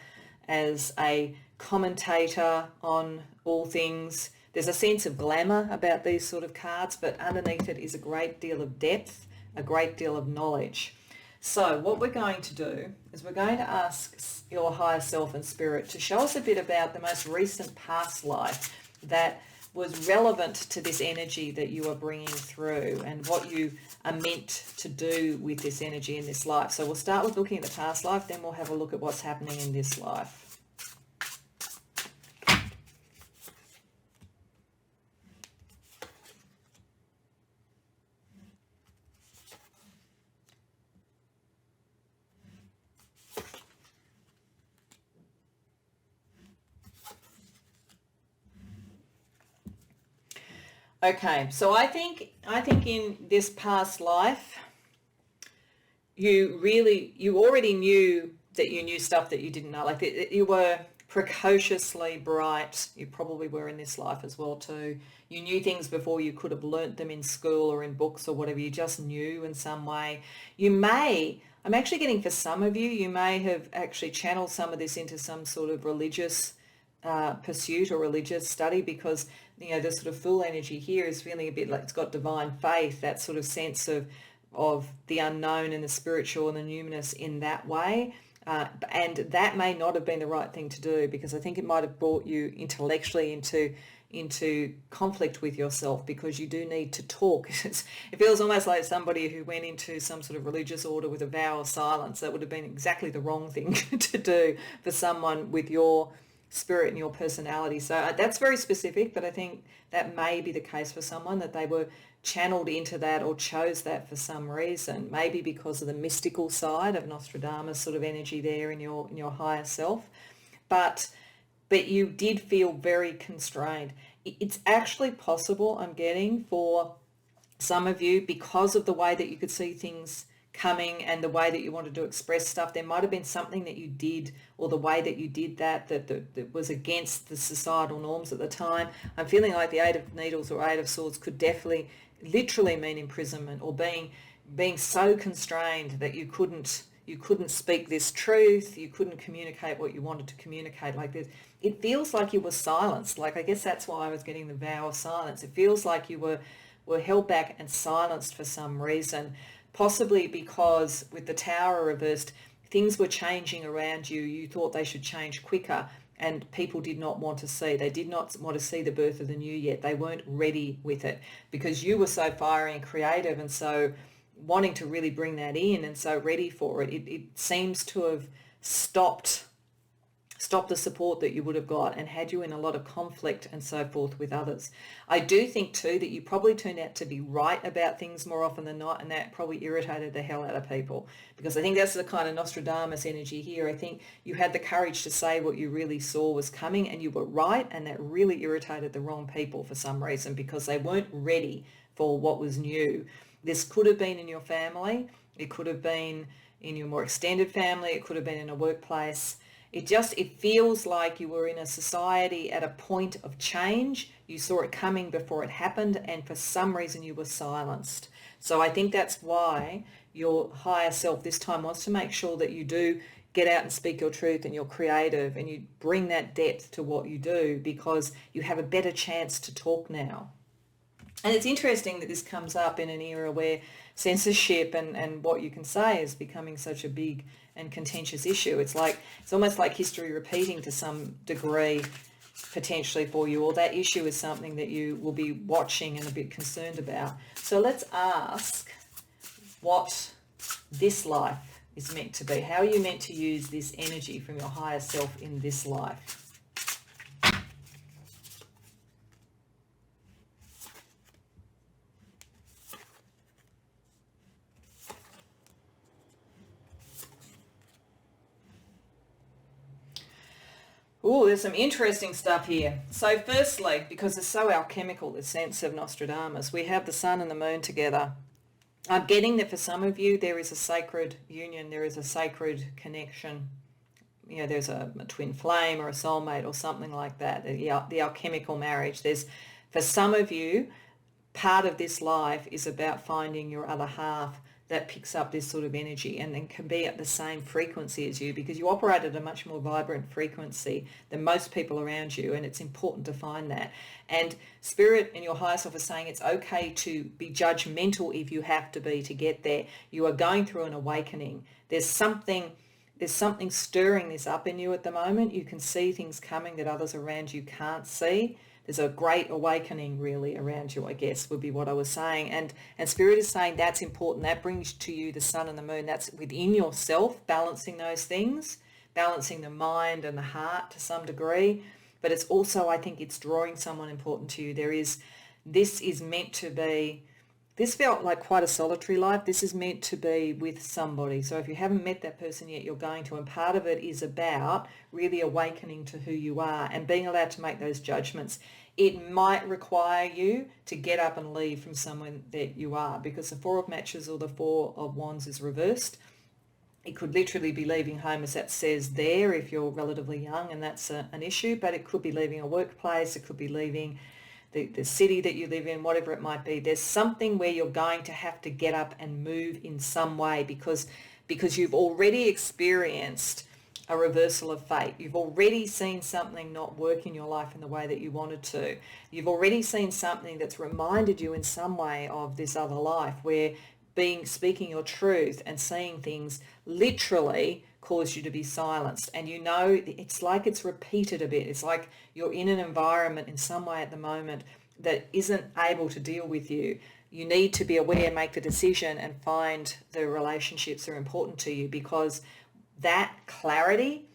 as a commentator on all things. There's a sense of glamour about these sort of cards, but underneath it is a great deal of depth, a great deal of knowledge. So what we're going to do is we're going to ask your higher self and spirit to show us a bit about the most recent past life that was relevant to this energy that you are bringing through and what you are meant to do with this energy in this life. So we'll start with looking at the past life, then we'll have a look at what's happening in this life. Okay, so I think in this past life, you already knew that you knew stuff that you didn't know. Like you were precociously bright. You probably were in this life as well too. You knew things before you could have learnt them in school or in books or whatever. You just knew in some way. I'm actually getting for some of you, you may have actually channeled some of this into some sort of religious pursuit or religious study, because the sort of full energy here is feeling a bit like it's got divine faith, that sort of sense of the unknown and the spiritual and the numinous in that way. And that may not have been the right thing to do, because I think it might have brought you intellectually into conflict with yourself, because you do need to talk. It feels almost like somebody who went into some sort of religious order with a vow of silence. That would have been exactly the wrong thing to do for someone with your spirit and your personality. So that's very specific, but I think that may be the case for someone, that they were channeled into that or chose that for some reason, maybe because of the mystical side of Nostradamus sort of energy there in your higher self. But you did feel very constrained. It's actually possible, I'm getting, for some of you, because of the way that you could see things coming and the way that you wanted to express stuff, there might have been something that you did, or the way that you did that was against the societal norms at the time. I'm feeling like the Eight of Needles or Eight of Swords could definitely literally mean imprisonment, or being so constrained that you couldn't speak this truth, you couldn't communicate what you wanted to communicate. Like this, it feels like you were silenced. Like, I guess that's why I was getting the vow of silence. It feels like you were held back and silenced for some reason. Possibly because with the Tower reversed, things were changing around you. You thought they should change quicker, and people did not want to see. They did not want to see the birth of the new yet. They weren't ready with it, because you were so fiery and creative and so wanting to really bring that in and so ready for it. It seems to have stopped the support that you would have got, and had you in a lot of conflict and so forth with others. I do think too that you probably turned out to be right about things more often than not, and that probably irritated the hell out of people, because I think that's the kind of Nostradamus energy here. I think you had the courage to say what you really saw was coming, and you were right, and that really irritated the wrong people for some reason, because they weren't ready for what was new. This could have been in your family, it could have been in your more extended family, it could have been in a workplace. It feels like you were in a society at a point of change. You saw it coming before it happened, and for some reason you were silenced. So I think that's why your higher self this time wants to make sure that you do get out and speak your truth, and you're creative, and you bring that depth to what you do, because you have a better chance to talk now. And it's interesting that this comes up in an era where censorship and what you can say is becoming such a big and contentious issue. It's almost like history repeating to some degree potentially for you, or that issue is something that you will be watching and a bit concerned about. So let's ask what this life is meant to be. How are you meant to use this energy from your higher self in this life? Oh, there's some interesting stuff here. So firstly, because it's so alchemical, the sense of Nostradamus, we have the sun and the moon together. I'm getting that for some of you, there is a sacred union, there is a sacred connection. You know, there's a twin flame or a soulmate or something like that, the alchemical marriage. For some of you, part of this life is about finding your other half that picks up this sort of energy and then can be at the same frequency as you, because you operate at a much more vibrant frequency than most people around you, and it's important to find that. And Spirit and your higher self are saying it's okay to be judgmental if you have to be to get there. You are going through an awakening. There's something stirring this up in you at the moment. You can see things coming that others around you can't see. There's a great awakening really around you, I guess, would be what I was saying. And Spirit is saying that's important. That brings to you the sun and the moon. That's within yourself, balancing those things, balancing the mind and the heart to some degree. But it's also, I think it's drawing someone important to you. This is meant to be, this felt like quite a solitary life. This is meant to be with somebody. So if you haven't met that person yet, you're going to. And part of it is about really awakening to who you are and being allowed to make those judgments. It might require you to get up and leave from someone that you are, because the Four of Matches or the Four of Wands is reversed. It could literally be leaving home, as that says there, if you're relatively young, and that's an issue. But it could be leaving a workplace. It could be leaving the city that you live in, whatever it might be. There's something where you're going to have to get up and move in some way because you've already experienced a reversal of fate. You've already seen something not work in your life in the way that you wanted to. You've already seen something that's reminded you in some way of this other life where speaking your truth and seeing things literally caused you to be silenced. And you know, it's like it's repeated a bit. It's like you're in an environment in some way at the moment that isn't able to deal with you. You need to be aware, make the decision and find the relationships that are important to you, because that clarity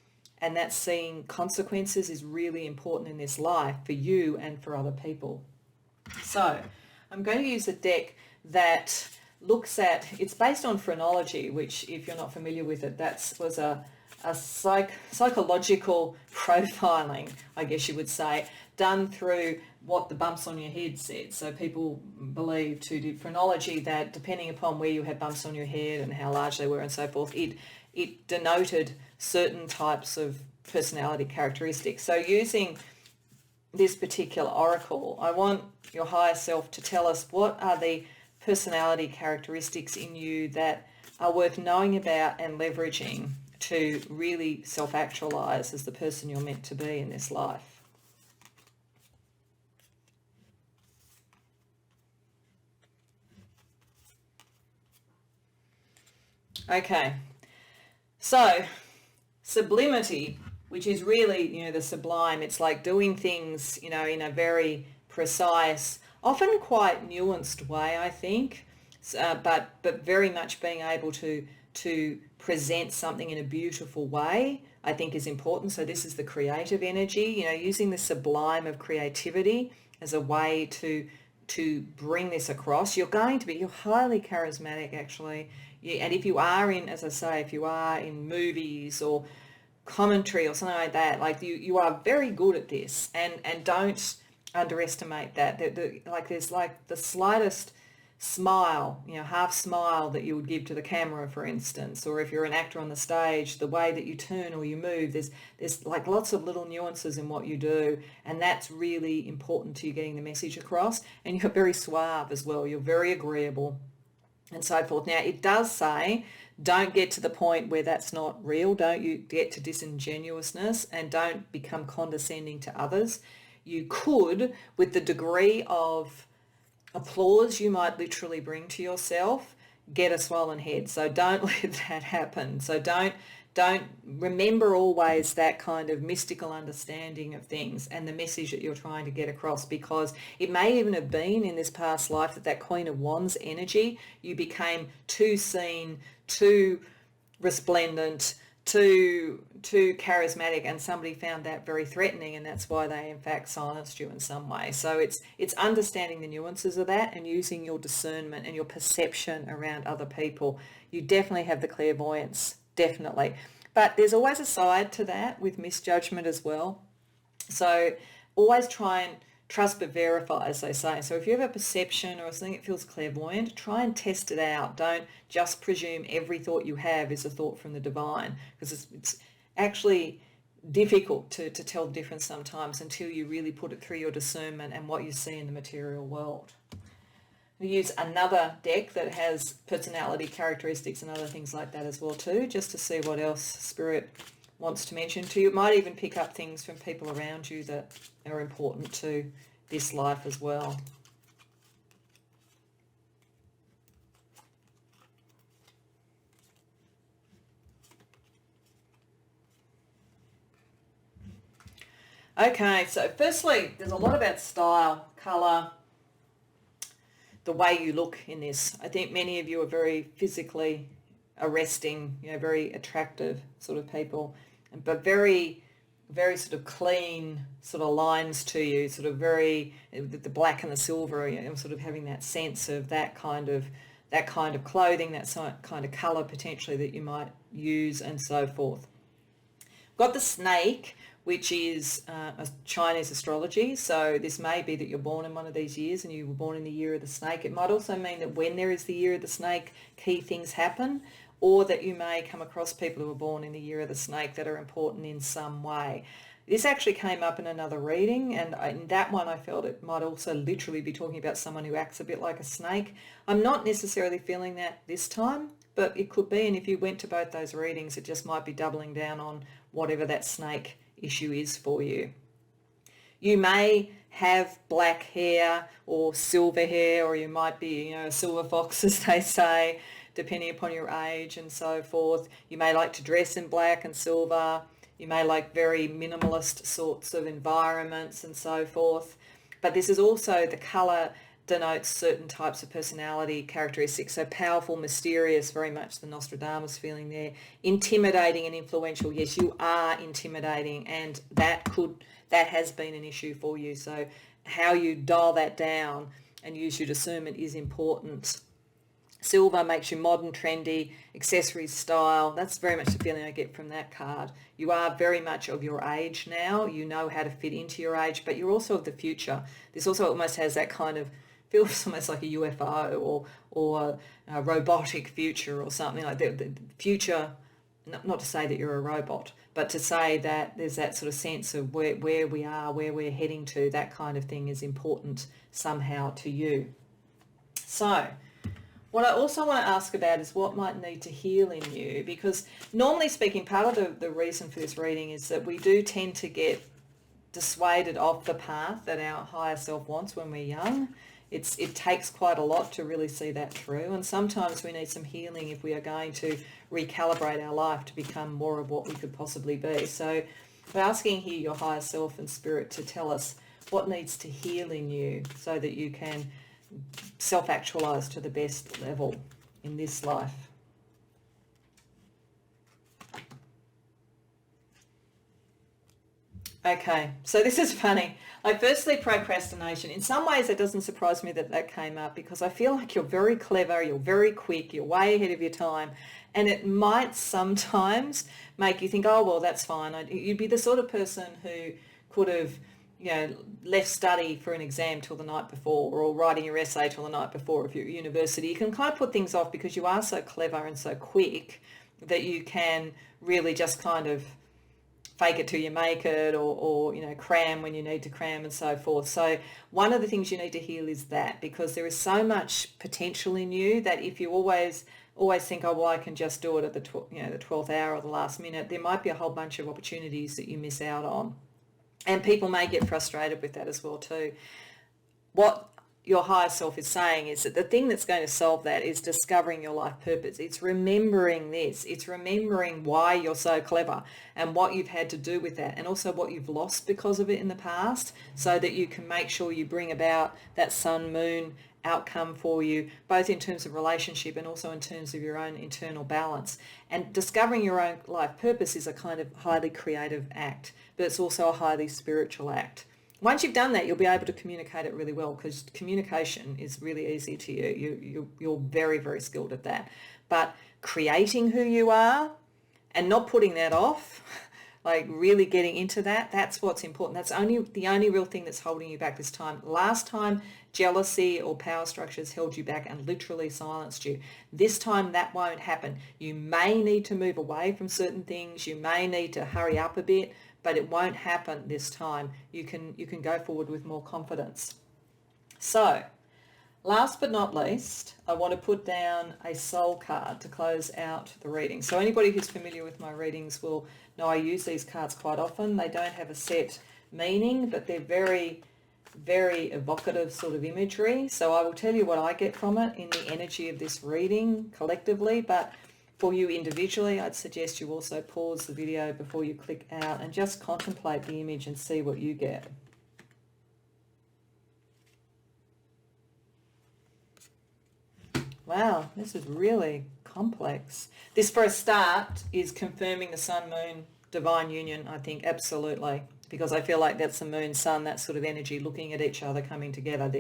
and that seeing consequences is really important in this life for you and for other people. So I'm going to use a deck that looks at, it's based on phrenology, which if you're not familiar with it, was a psychological profiling, I guess you would say, done through what the bumps on your head said. So people believe to do phrenology that depending upon where you had bumps on your head and how large they were and so forth, it denoted certain types of personality characteristics. So using this particular oracle, I want your higher self to tell us what are the personality characteristics in you that are worth knowing about and leveraging to really self-actualize as the person you're meant to be in this life. Okay, so sublimity, which is really, the sublime, it's like doing things, in a very precise, often quite nuanced way, I think, but very much being able to present something in a beautiful way, I think is important. So this is the creative energy, using the sublime of creativity as a way to bring this across. You're highly charismatic, actually. And if you are if you are in movies or commentary or something like that, like you are very good at this, and don't underestimate that. There's like the slightest smile, half smile that you would give to the camera, for instance, or if you're an actor on the stage, the way that you turn or you move, there's like lots of little nuances in what you do, and that's really important to you getting the message across. And you're very suave as well. You're very agreeable and so forth. Now, it does say, don't get to the point where that's not real. Don't you get to disingenuousness, and don't become condescending to others. You could, with the degree of applause you might literally bring to yourself, get a swollen head. So don't let that happen. So don't remember always that kind of mystical understanding of things and the message that you're trying to get across, because it may even have been in this past life that Queen of Wands energy, you became too seen, too resplendent, too charismatic, and somebody found that very threatening, and that's why they in fact silenced you in some way. So it's understanding the nuances of that and using your discernment and your perception around other people. You definitely have the clairvoyance, definitely, but there's always a side to that with misjudgment as well. So always try and trust but verify, as they say. So if you have a perception or something that feels clairvoyant, try and test it out. Don't just presume every thought you have is a thought from the divine, because it's actually difficult to tell the difference sometimes until you really put it through your discernment and what you see in the material world. We use another deck that has personality characteristics and other things like that as well too, just to see what else Spirit wants to mention to you. It might even pick up things from people around you that are important to this life as well. Okay, so firstly, there's a lot about style, colour, the way you look in this. I think many of you are very physically arresting, very attractive sort of people, but very sort of clean sort of lines to you, sort of very, the black and the silver, sort of having that sense of that kind of clothing, that kind of colour potentially that you might use, and so forth. Got the snake, which is a Chinese astrology. So this may be that you're born in one of these years and you were born in the year of the snake. It might also mean that when there is the year of the snake, key things happen, or that you may come across people who were born in the year of the snake that are important in some way. This actually came up in another reading, and in that one I felt it might also literally be talking about someone who acts a bit like a snake. I'm not necessarily feeling that this time, but it could be, and if you went to both those readings, it just might be doubling down on whatever that snake issue is for you. You may have black hair or silver hair, or you might be, a silver fox, as they say, depending upon your age and so forth. You may like to dress in black and silver. You may like very minimalist sorts of environments and so forth. But this is also, the colour denotes certain types of personality characteristics. So powerful, mysterious, very much the Nostradamus feeling there. Intimidating and influential. Yes, you are intimidating, and that has been an issue for you. So how you dial that down and use your discernment is important. Silver makes you modern, trendy, accessories, style. That's very much the feeling I get from that card. You are very much of your age now. You know how to fit into your age, but you're also of the future. This also almost has that kind of, feels almost like a UFO or a robotic future or something like that. The future, not to say that you're a robot, but to say that there's that sort of sense of where we are, where we're heading to, that kind of thing is important somehow to you. So what I also want to ask about is what might need to heal in you, because normally speaking, part of the reason for this reading is that we do tend to get dissuaded off the path that our higher self wants when we're young. It takes quite a lot to really see that through, and sometimes we need some healing if we are going to recalibrate our life to become more of what we could possibly be. So we're asking here your higher self and spirit to tell us what needs to heal in you so that you can self-actualize to the best level in this life. Okay, so this is funny. Firstly, procrastination. In some ways, it doesn't surprise me that came up, because I feel like you're very clever, you're very quick, you're way ahead of your time, and it might sometimes make you think, oh, well, that's fine. You'd be the sort of person who could have, left study for an exam till the night before, or writing your essay till the night before if you're at university. You can kind of put things off because you are so clever and so quick that you can really just kind of fake it till you make it, or cram when you need to cram and so forth. So one of the things you need to heal is that, because there is so much potential in you that if you always think, oh, well, I can just do it at the 12th hour or the last minute, there might be a whole bunch of opportunities that you miss out on. And people may get frustrated with that as well too. What your higher self is saying is that the thing that's going to solve that is discovering your life purpose. It's remembering this. It's remembering why you're so clever and what you've had to do with that, and also what you've lost because of it in the past, so that you can make sure you bring about that sun moon outcome for you, both in terms of relationship and also in terms of your own internal balance. And discovering your own life purpose is a kind of highly creative act, but it's also a highly spiritual act. Once you've done that, you'll be able to communicate it really well, because communication is really easy to you. You're very, very skilled at that. But creating who you are and not putting that off, like really getting into that, that's what's important. That's the only real thing that's holding you back this time. Last time, jealousy or power structures held you back and literally silenced you. This time, that won't happen. You may need to move away from certain things. You may need to hurry up a bit, but it won't happen this time. You can go forward with more confidence. So, last but not least, I want to put down a soul card to close out the reading. So anybody who's familiar with my readings will know I use these cards quite often. They don't have a set meaning, but they're very, very evocative sort of imagery. So I will tell you what I get from it in the energy of this reading collectively, but for you individually, I'd suggest you also pause the video before you click out and just contemplate the image and see what you get. Wow, this is really complex. This, for a start, is confirming the sun-moon divine union, I think, absolutely, because I feel like that's the moon, sun, that sort of energy looking at each other, coming together.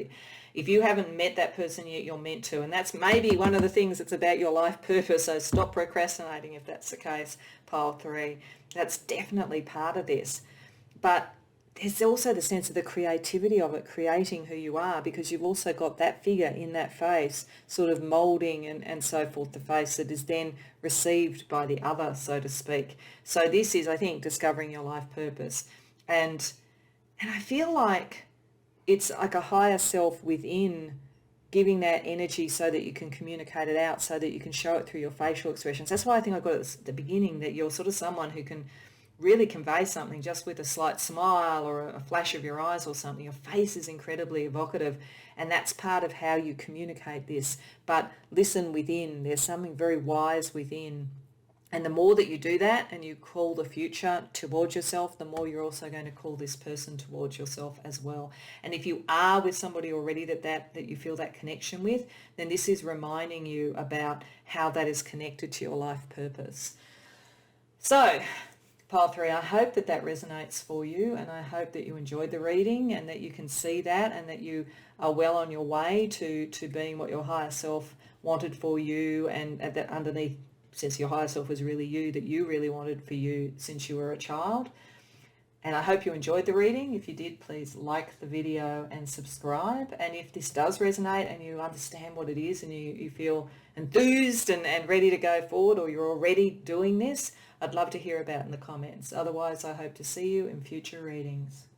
If you haven't met that person yet, you're meant to, and that's maybe one of the things that's about your life purpose, so stop procrastinating if that's the case, pile 3. That's definitely part of this. But there's also the sense of the creativity of it, creating who you are, because you've also got that figure in that face, sort of moulding and so forth, the face that is then received by the other, so to speak. So this is, I think, discovering your life purpose. And I feel like it's like a higher self within giving that energy so that you can communicate it out, so that you can show it through your facial expressions. That's why I think I got it at the beginning, that you're sort of someone who can really convey something just with a slight smile or a flash of your eyes or something. Your face is incredibly evocative, and that's part of how you communicate this. But listen within. There's something very wise within. And the more that you do that and you call the future towards yourself, the more you're also going to call this person towards yourself as well. And if you are with somebody already that you feel that connection with, then this is reminding you about how that is connected to your life purpose. So, pile 3, I hope that resonates for you, and I hope that you enjoyed the reading and that you can see that, and that you are well on your way to being what your higher self wanted for you, and that underneath, since your higher self was really you, that you really wanted for you since you were a child. And I hope you enjoyed the reading. If you did, please like the video and subscribe. And if this does resonate and you understand what it is and you feel enthused and ready to go forward, or you're already doing this, I'd love to hear about it in the comments. Otherwise, I hope to see you in future readings.